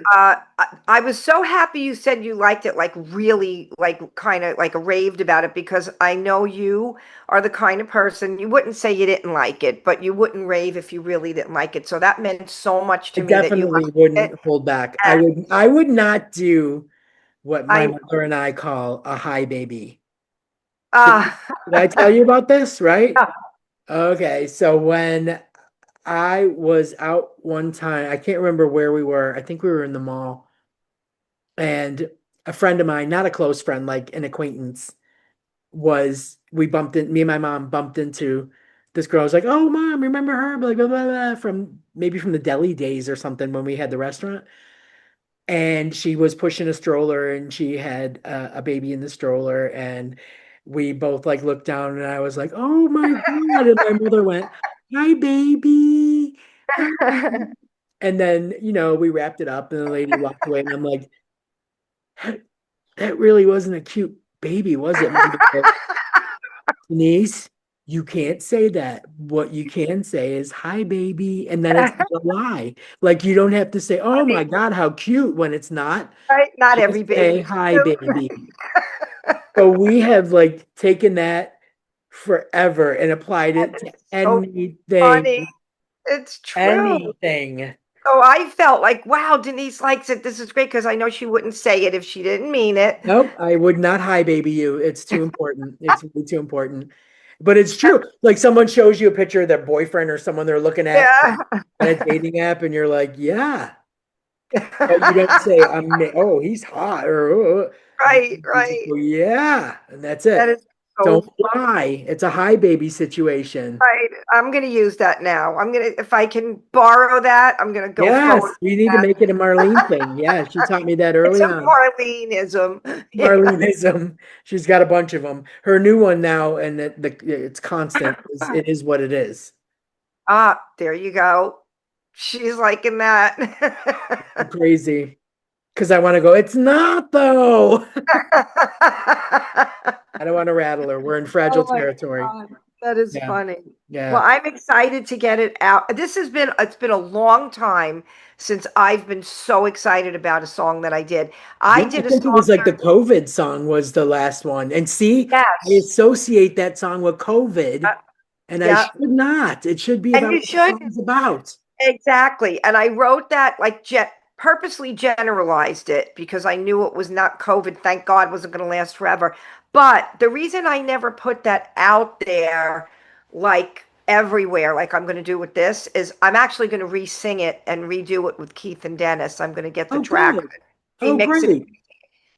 I was so happy you said you liked it, like really, like kind of like raved about it, because I know you are the kind of person you wouldn't say you didn't like it, but you wouldn't rave if you really didn't like it. So that meant so much I to me that you definitely liked wouldn't it. hold back. And I would not do what my I, mother and I call a high baby. Did, uh, did I tell you about this, right? yeah. Okay, so when I was out one time, I can't remember where we were. I think we were in the mall, and a friend of mine, not a close friend, like an acquaintance, me and my mom bumped into this girl. I was like, "Oh, mom, remember her?" Like blah blah blah from maybe from the deli days or something when we had the restaurant. And she was pushing a stroller, and she had a baby in the stroller, and we both like looked down, and I was like, "Oh my God!" And my mother went, "Hi, baby." Hi. And then, we wrapped it up, and the lady walked away, and I'm like, that really wasn't a cute baby, was it? Mom?" Denise, you can't say that. What you can say is, "Hi, baby," and then it's not a lie. Like you don't have to say, "Oh my God, how cute," when it's not. Right? Not Just every say, baby's "Hi, cute. baby." So we have like taken that forever and applied it to It's so funny. anything, It's true. anything. So I felt like, wow, Denise likes it. This is great because I know she wouldn't say it if she didn't mean it. Nope, I would not "hi, baby" you. It's too important. It's way too important. But it's true. Like someone shows you a picture of their boyfriend or someone they're looking at Yeah. on a dating app, and you're like, "Yeah." But you don't say, "Oh, he's hot," or Right, you just right. go, "Yeah," and that's That it. is so Don't lie. It's a "hi, baby" situation. right. I'm gonna use that now. If I can borrow that, I'm gonna go forward Yes, with we need to that. make it a Marlene thing. Yeah, she taught me that It's early a on. Marleneism. Yeah. Marlenism. She's got a bunch of them. Her new one now, and it's constant. It is what it is. Ah, there you go. She's liking that. Crazy. Because I want to go, "It's not though." I don't want to rattle her. We're in fragile Oh my territory. God, that is Yeah. funny. Well, Yeah. I'm excited to get it out. It's been a long time since I've been so excited about a song that I did. I Yeah, I did a think it song was like the COVID song was the last one. And see, I yes. associate that song with COVID, and I Yeah. should not. It should be And about you what the should song's about. exactly. And I wrote that like jet purposely generalized it because I knew it was not COVID. Thank God wasn't going to last forever. But the reason I never put that out there, like everywhere, like I'm going to do with this, is I'm actually going to re-sing it and redo it with Keith and Dennis. I'm going to get the Oh, track, good. Oh, remix it, great.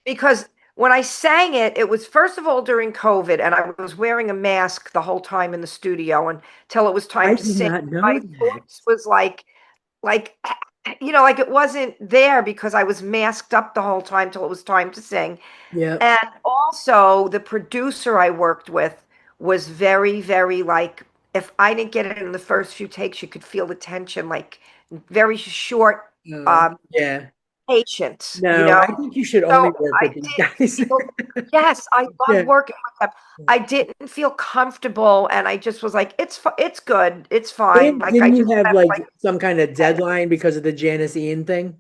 because when I sang it, it was first of all during COVID, and I was wearing a mask the whole time in the studio until it was time I to did sing. not know My that. voice was like like it wasn't there because I was masked up the whole time till it was time to sing. Yeah. And also the producer I worked with was very, very like, if I didn't get it in the first few takes, you could feel the tension, like very short Yeah. patience, No, I think you should only So work I with these didn't guys. feel, yes, I love Yeah. working with them. I didn't feel comfortable, and I just was like, it's good, it's fine. And Like I didn't you just have have like like, some kind of deadline because of the Janice Ian thing?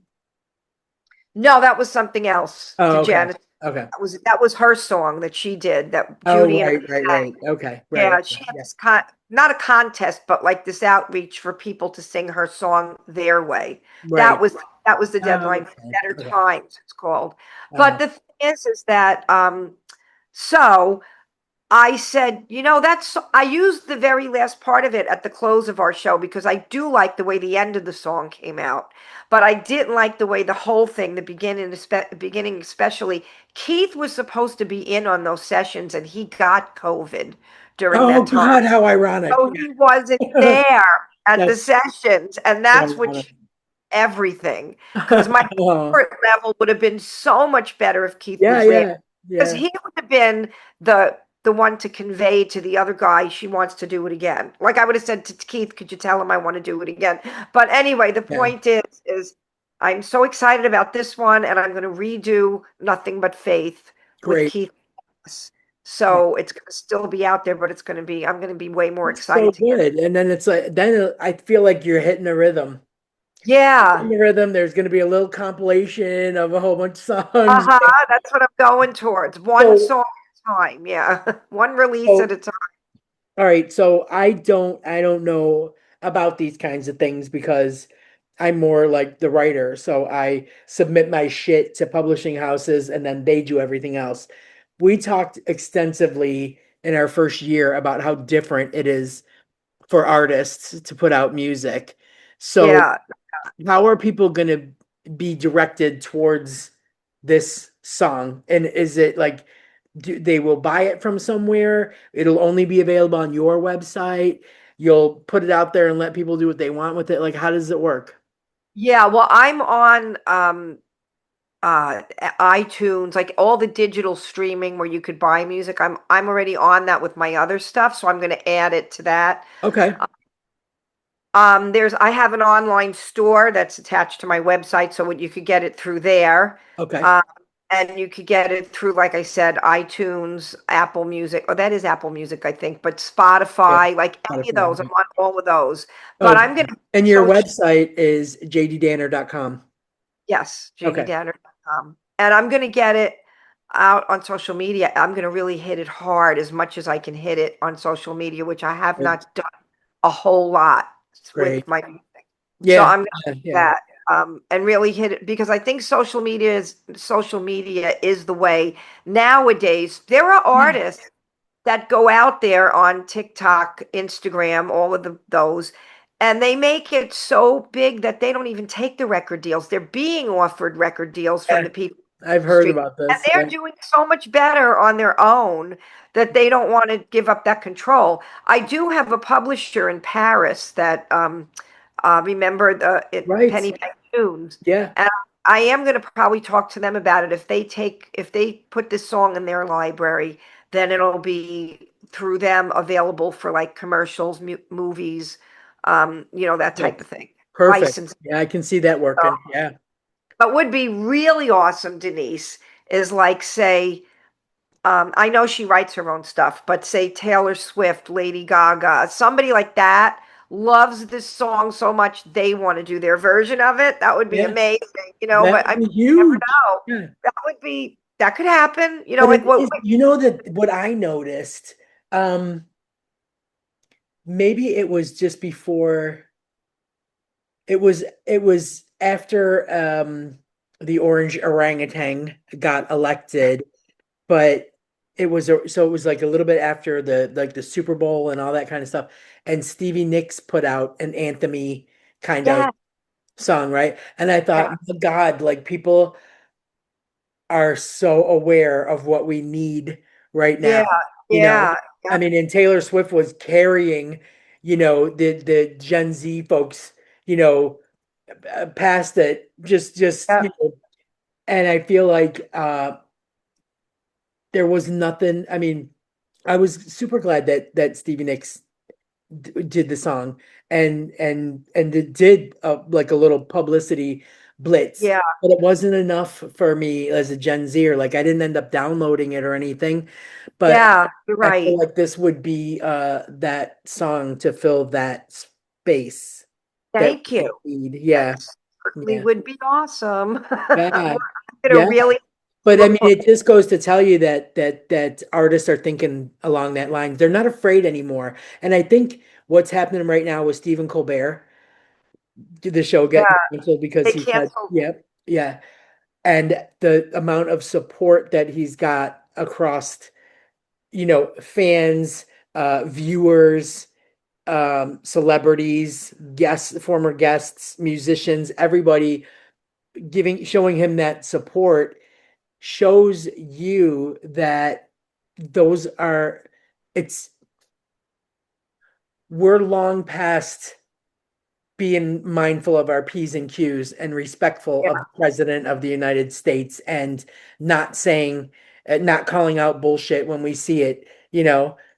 no, that was something else to Oh, okay. Janet. Okay. That was her song that she did that Oh, Judy and I right. sang. Okay. Right. Yeah, she had Yeah. this not a contest, but like this outreach for people to sing her song their way. That Right. was that was the Oh, deadline for okay. Better Okay. Times, it's called. Uh, But the thing is that so I said, I used the very last part of it at the close of our show because I do like the way the end of the song came out, but I didn't like the way the whole thing, the beginning especially. Keith was supposed to be in on those sessions and he got COVID during oh that time. God, how ironic. So he wasn't there at the That's sessions, and so that's what ironic. changed everything. Because my Oh, comfort level would have been so much better if Keith yeah, was there yeah, because yeah. he would have been the one to convey to the other guy she wants to do it again. Like I would have said to Keith, could you tell him I want to do it again? But anyway, the Yeah. point is I'm so excited about this one, and I'm going to redo Nothing But Faith with Great. Keith. So it's going to still be out there, but I'm going to be way more It's so excited to get it. good. And then it's like, then I feel like you're hitting a rhythm. Yeah. In the rhythm, there's going to be a little compilation of a whole bunch of songs. Uh-huh. That's what I'm going towards. One So, song at a time. Yeah. One release at so a time. all right, so I don't know about these kinds of things because I'm more like the writer. So I submit my shit to publishing houses and then they do everything else. We talked extensively in our first year about how different it is for artists to put out music. So Yeah. how are people going to be directed towards this song? And is it like they will buy it from somewhere? It'll only be available on your website. You'll put it out there and let people do what they want with it. Like, how does it work? Yeah. Well, I'm on iTunes, like all the digital streaming where you could buy music. I'm already on that with my other stuff, so I'm going to add it to that. Okay. I have an online store that's attached to my website, so you could get it through there. Okay. Um, and you could get it through, like I said, iTunes, Apple Music. Oh, that is Apple Music, I think, but Yeah. Spotify, like any of Spotify. those, I'm on all of those. But Okay. I'm gonna And your so website is jddanner.com. yes, Okay. jddanner.com. And I'm gonna get it out on social media. I'm gonna really hit it hard as much as I can hit it on social media, which I have Great. not done a whole lot with Great. my music. So Yeah. I'm gonna Yeah. do Yeah. that and really hit it because I think social media is the way nowadays. There are artists that go out there on TikTok, Instagram, all of those, and they make it so big that they don't even take the record deals. They're being offered record deals from Yeah. the people I've in the heard street, about and this. they're Yeah. doing so much better on their own that they don't want to give up that control. I do have a publisher in Paris that remember Right. Penny Tunes, Yeah. and I am going to probably talk to them about it. If they put this song in their library, then it'll be through them available for like commercials, movies, that Yeah. type of thing. Perfect. License. Yeah, I can see that working. Yeah. But would be really awesome, Denise, is like say, I know she writes her own stuff, but say Taylor Swift, Lady Gaga, somebody like that loves this song so much they want to do their version of it. That would be Yeah. amazing, That but would I be never huge. know. Yeah. That could happen, But it like what is, you know that what I noticed, um, maybe it was just before it was after the orange orangutan got elected, but it was so it was like a little bit after the Super Bowl and all that kind of stuff. And Stevie Nicks put out an anthemy kind of Yeah, song, right? And I thought, yeah, my God, like people are so aware of what we need right yeah, now. You know, yeah, I yeah, mean, and Taylor Swift was carrying, the Gen Z folks, past it, just, yeah, and I feel like there was nothing. I mean, I was super glad that Stevie Nicks did the song and it did like a little publicity blitz, yeah, but it wasn't enough for me as a Gen Zer. Like I didn't end up downloading it or anything, but yeah, you're I right. feel like this would be that song to fill that space that Thank you. we need. That Yeah, certainly yeah, would be awesome. yeah, We're gonna yeah. really But I look mean, for, it just goes to tell you that artists are thinking along that line. They're not afraid anymore. And I think what's happening right now with Stephen Colbert, the show yeah, getting canceled because they he said, canceled. "Yep, yeah," and the amount of support that he's got across, fans, viewers, celebrities, guests, former guests, musicians, everybody showing him that support shows you that those are it's we're long past being mindful of our P's and Q's and respectful Yeah, of the president of the United States and not saying, not calling out bullshit when we see it,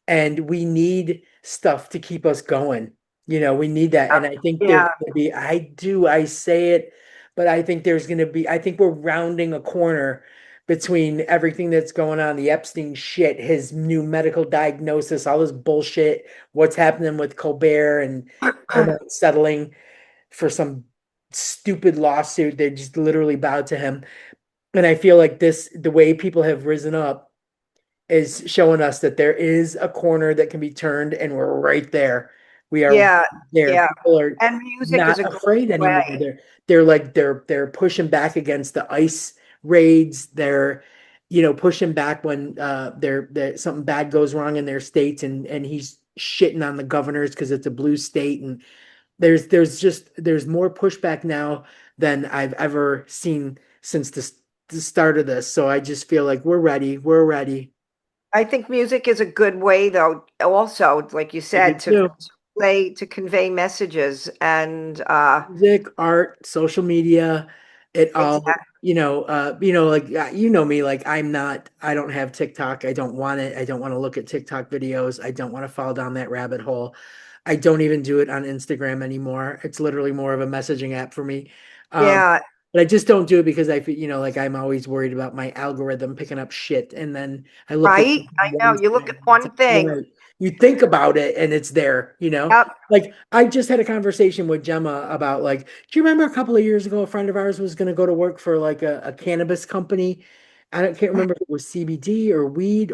and we need stuff to keep us going. We need that. And I think there's yeah, going to be, I say it, but I think I think we're rounding a corner between everything that's going on, the Epstein shit, his new medical diagnosis, all this bullshit, what's happening with Colbert and Paramount settling for some stupid lawsuit. They just literally bowed to him. And I feel like the way people have risen up is showing us that there is a corner that can be turned, and we're right there. We are yeah, there. yeah. People are And music is not a great afraid anymore. way. They're pushing back against the ICE raids. They're pushing back when something bad goes wrong in their states, and he's shitting on the governors because it's a blue state, and there's more pushback now than I've ever seen since the start of this. So I just feel like we're ready. We're ready. I think music is a good way, though, also, like you I do said, to too. play, to convey messages. And Music, art, social media, it all, exactly, like me, like I don't have TikTok. I don't want it. I don't want to look at TikTok videos. I don't want to fall down that rabbit hole. I don't even do it on Instagram anymore. It's literally more of a messaging app for me. Um, yeah, but I just don't do it because I feel, like I'm always worried about my algorithm picking up shit. And then I look at right. I know. one You look thing, at and it's one like, you're thing. right. You think about it and it's there. Yep. Like I just had a conversation with Gemma about like, do you remember a couple of years ago, a friend of ours was going to go to work for like a cannabis company. Can't remember if it was CBD or weed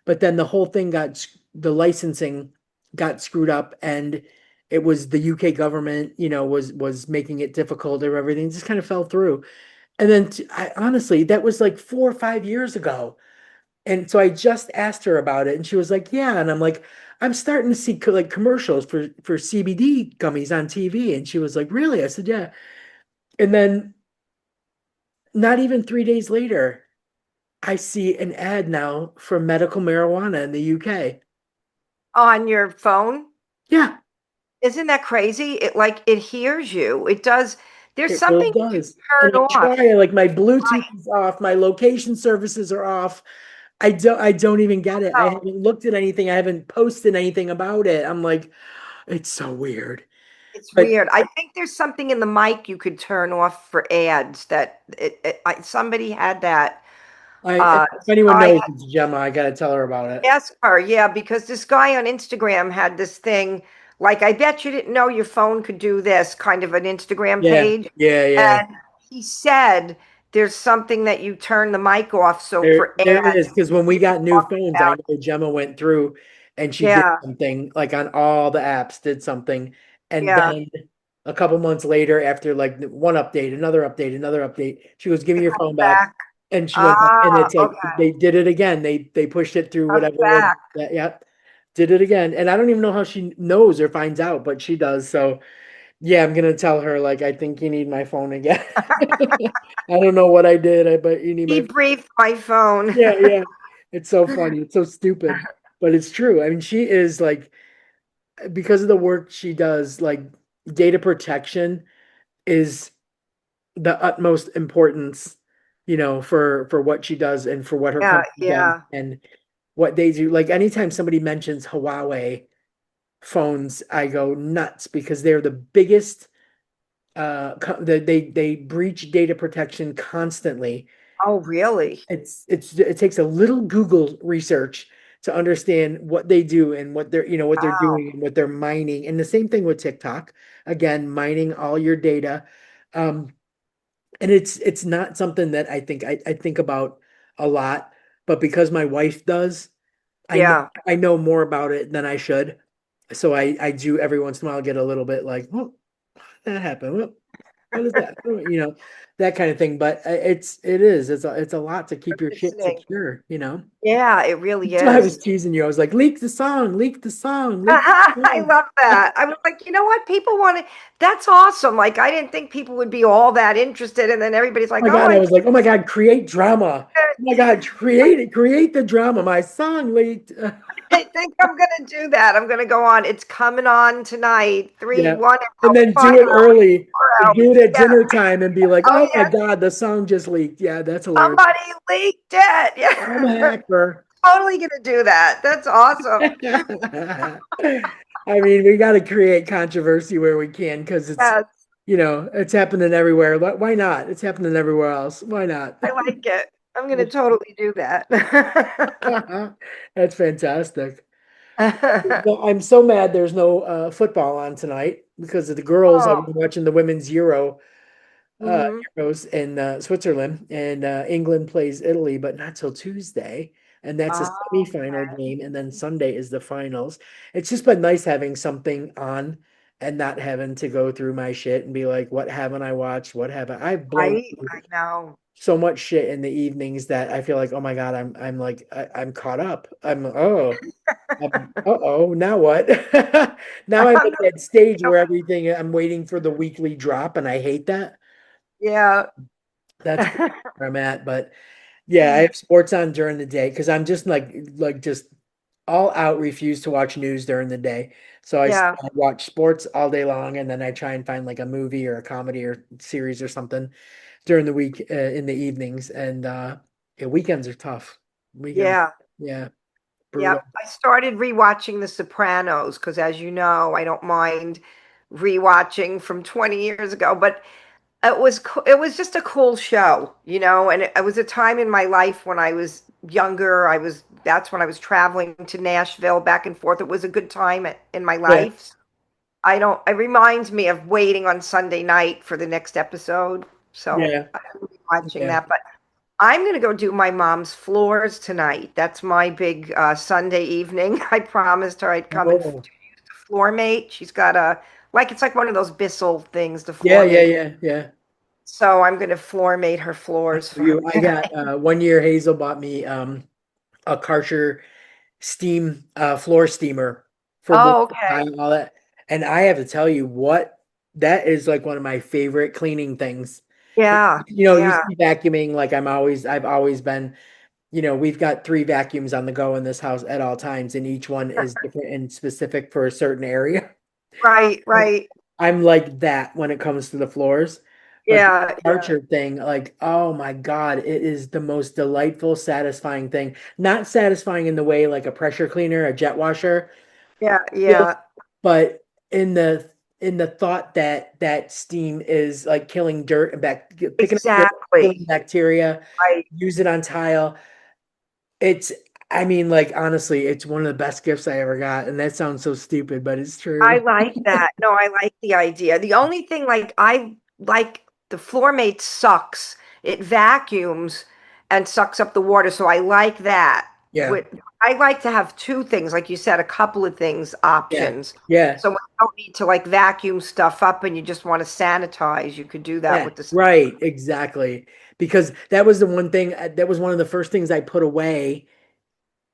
but then the whole thing the licensing got screwed up and it was the UK government, was making it difficult or everything just kind of fell through. And then honestly, that was like 4 or 5 years ago. And so I just asked her about it and she was like, yeah. And I'm like, I'm starting to see like commercials for CBD gummies on TV. And she was like, really? I said, yeah. And then not even 3 days later, I see an ad now for medical marijuana in the UK. On your phone. Yeah, Isn't that crazy? It hears you. It does. There's it really something you can does. And turn I off. try, like my Bluetooth is off, my location services are off. I don't even get it. I Oh, haven't looked at anything. I haven't posted anything about it. I'm like, it's so weird. it's But weird. I think there's something in the mic you could turn off for ads that somebody had that. if anyone I knows it's Gemma, I gotta tell her about it. asked her, yeah, because this guy on Instagram had this thing, like, I bet you didn't know your phone could do this, kind of an Instagram Yeah, page. yeah, yeah. And he said there's something that you turn the mic off so for There is, ads. because when we got new phones, I About. know Gemma went through and she did Yeah, something like on all the apps, did something. And yeah, then a couple months later, after like one update, another update, she goes, "Give me It your comes phone back." back. And she went back, and Ah, it's like okay. they did it again. They pushed it through Comes whatever it was. back. Yeah, did it again. And I don't even know how she knows or finds out, but she does. So yeah, I'm gonna tell her like I think you need my phone again. I don't know what I did, but you need my Debrief my phone. yeah, yeah. It's so funny. It's so stupid, but it's true. I mean, she is like because of the work she does, like data protection is the utmost importance, for what she does and for what her Yeah, company does yeah. and what they do. Like anytime somebody mentions Huawei phones, I go nuts because they're the biggest they breach data protection constantly. Oh, really? It takes a little Google research to understand what they do and what they're Wow. doing and what they're mining. And the same thing with TikTok, again, mining all your data. Um, and it's not something that I think about a lot, but because my wife does, I know Yeah. I know more about it than I should. So I do every once in a while get a little bit like, oh, that happened. What is that? That kind of thing. But it's a lot to keep your shit Listening. secure. Yeah, it really That's why I was is. teasing you. I was like, leak the song, leak the song, leak the I song. love that. I was like, you know what? People want to, that's awesome. Like, I didn't think people would be all that interested. And then everybody's Oh like, my oh, God, I I did was like, oh my God, create drama. Oh my God, create the drama. My song leaked. I think I'm going to do that. I'm going to go on. It's coming on tonight, Yeah. 1 And hour, then 5 do it hours, early. 4 hours. Do it at Yeah. dinner time and be like, Oh, oh my yeah. God, the song just leaked. Yeah, that's hilarious. Somebody leaked it. I'm a Yeah. hacker. Totally going to do that. That's awesome. I mean, we got to create controversy where we can because Yes. it's happening everywhere. Why not? It's happening everywhere else. Why not? I like it. I'm going to totally do that. That's fantastic. Well, I'm so mad there's no football on tonight because of the girls. Oh. I've been watching the women's Mhm. Euros in Switzerland, and England plays Italy, but not till Tuesday. And that's a Oh, semifinal game, and then Sunday is the finals. It's just been nice having something on and not having to go through my shit and be like, what haven't I watched? What haven't I've blown right? through I know. so much shit in the evenings that I feel like, oh my God, I'm like I'm caught up. Uh-oh, now what? Now I'm at that stage where everything I'm waiting for the weekly drop, and I hate that. Yeah. That's where I'm at. But yeah, I have sports on during the day because I'm just like just all out refuse to watch news during the day. So Yeah. I watch sports all day long, and then I try and find like a movie or a comedy or series or something during the week in the evenings. And yeah, weekends are tough. Weekends, Yeah. yeah, brutal. Yep. I started rewatching The Sopranos because, as you know, I don't mind rewatching from 20 years ago, but it was just a cool show, and it was a time in my life when I was younger. That's when I was traveling to Nashville back and forth. It was a good time in my Yeah, life. I don't, it reminds me of waiting on Sunday night for the next episode. So yeah, I'm watching yeah. that, but I'm going to go do my mom's floors tonight. That's my big Sunday evening. I promised her I'd come and Oh, floor mate. She's got it's like one of those Bissell things to yeah, floor yeah, mate. yeah, yeah. So I'm going to floor mate her I floors for her. you, I got 1 year Hazel bought me a Karcher steam floor steamer for wood Oh, okay. and all that. And I have to tell you what that is like one of my favorite cleaning things. Yeah. You Yeah. see vacuuming like I've always been, we've got three vacuums on the go in this house at all times, and each one is different and specific for a certain area. Right. Right. I'm like that when it comes to the floors. But the Yeah. Yeah. Archer thing, like, oh my God, it is the most delightful, satisfying thing. Not satisfying in the way like a pressure cleaner, a jet washer Yeah. feels, Yeah. but in the thought that that steam is like killing dirt and picking up dirt, killing Exactly. bacteria, Right. use it on tile. It's, I mean, like honestly, it's one of the best gifts I ever got, and that sounds so stupid, but it's I true. like that. No, I like the idea. The only thing, like, I like the floor mate sucks. It vacuums and sucks up the water. So I like that. Yeah. I like to have two things, like you said, a couple of things, options. Yeah. So when you don't need to like vacuum stuff up and you just want to sanitize, you could do that Yeah, with the. right, exactly. Because that was the one thing, that was one of the first things I put away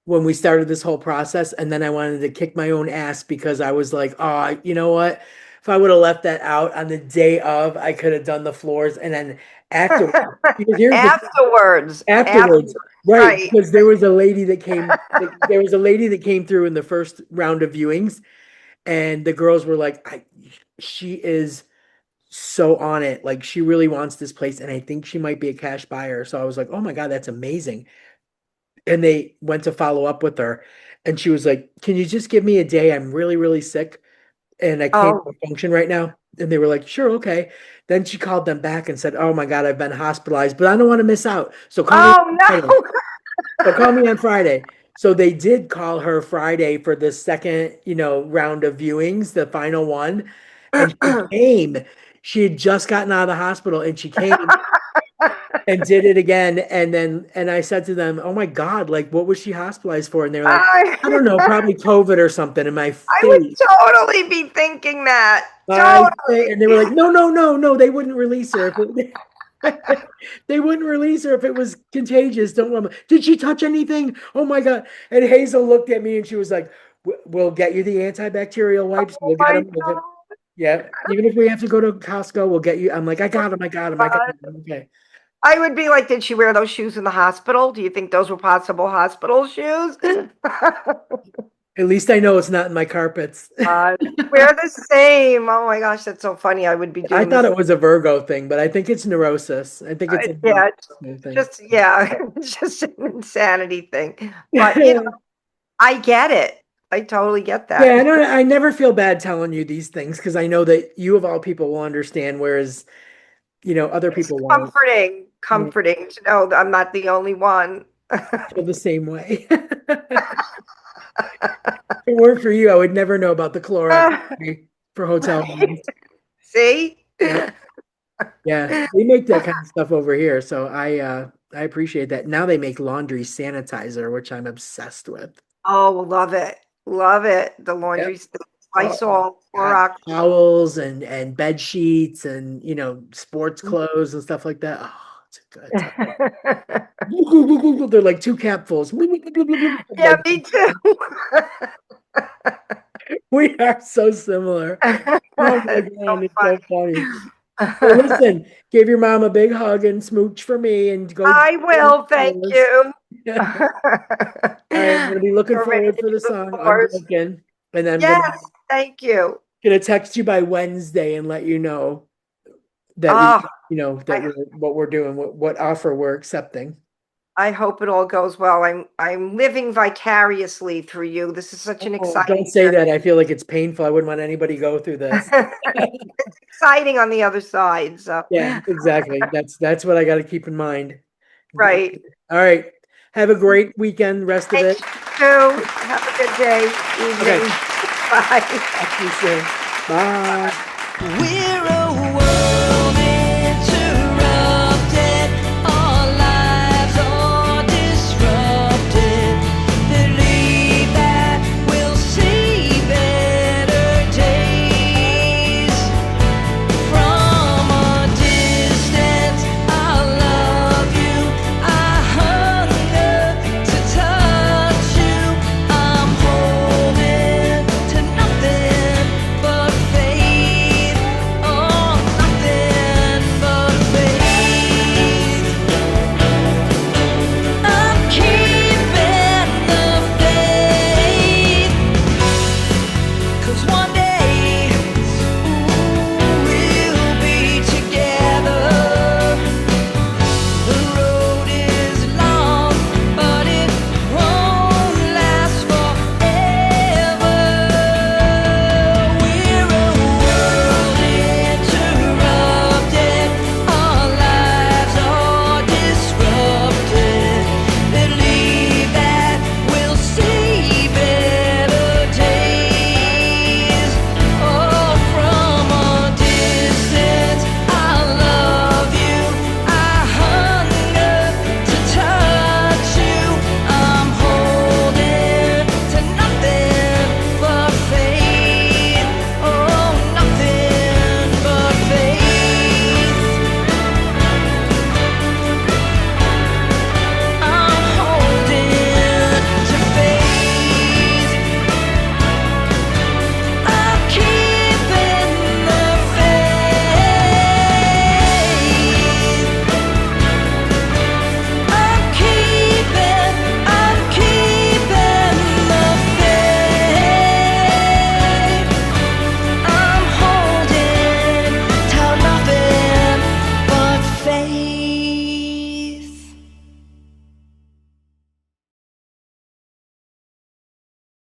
when we started this whole process. And then I wanted to kick my own ass because I was like, oh, you know what? If I would have left that out on the day of, I could have done the floors. And then after, because here's the Afterwards, afterwards, right? right. Because there was a lady that came, there was a lady that came through in the first round of viewings, and the girls were like, she is so on it. Like she really wants this place, and I think she might be a cash buyer. So I was like, oh my God, that's amazing. And they went to follow up with her, and she was like, can you just give me a day? I'm really, really sick and I can't Oh, function right now. And they were like, sure, okay. Then she called them back and said, oh my God, I've been hospitalized, but I don't want to miss out. So call me oh on Friday. no. So call me on Friday. So they did call her Friday for the second, round of viewings, the final one. And she came. She had just gotten out of the hospital and she came and did it again. And I said to them, oh my God, like what was she hospitalized for? And they were like, I don't know, probably COVID or something. And my I would face, totally be thinking that. Totally. and they were like, no, no, no, no, they wouldn't release her. They wouldn't release her if it was contagious. Don't want. Did she touch anything? Oh my God! And Hazel looked at me and she was like, "We'll get you the antibacterial wipes. Oh We'll get my them. God. Yeah, even if we have to go to Costco, we'll get you." I'm like, "I got them. I got them. I got them." Okay. I would be like, did she wear those shoes in the hospital? Do you think those were possible hospital shoes? At least I know it's not in my carpets. We're the same. Oh my gosh, that's so funny. I would be I doing thought this. it was a Virgo thing, but I think it's neurosis. I think it's a Yeah, neurosis thing. it's just an insanity thing. But you know, I get it. I totally get Yeah, that. I never feel bad telling you these things because I know that you of all people will understand, whereas other It's people won't. comforting to know that I'm not the only one. Feel the same way. If it weren't for you, I would never know about the Clorox for hotel rooms. See? Yeah, yeah, they make that kind of stuff over here, so I appreciate that. Now they make laundry sanitizer, which I'm obsessed with. Oh, love it. Love it. The Yep. laundry, Oh my Lysol, God, Clorox. towels and bed sheets and sports clothes and stuff like that. Oh, it's a good time. They're like two capfuls. Yeah, Like, me too. we are so similar. Oh my It's so God, it's so funny. funny. Well, listen, give your mom a big hug and smooch for me and go. I will, thank you. All right, I'm gonna be looking You're ready forward to for do the the song floors. Unbroken, and then I'm Yes, thank you. gonna text you by Wednesday and let you know that Oh, we're what we're doing, what offer we're accepting. I hope it all goes well. I'm living vicariously through you. This is such an Oh, don't exciting say journey. that. I feel like it's painful. I wouldn't want anybody to go through this. It's exciting on the other side. So, Yeah, exactly. That's what I got to keep in mind. right. All right. Have a great weekend, rest of Thank it. you too. Have a good day, Okay. evening. Bye. Talk to you soon. Bye.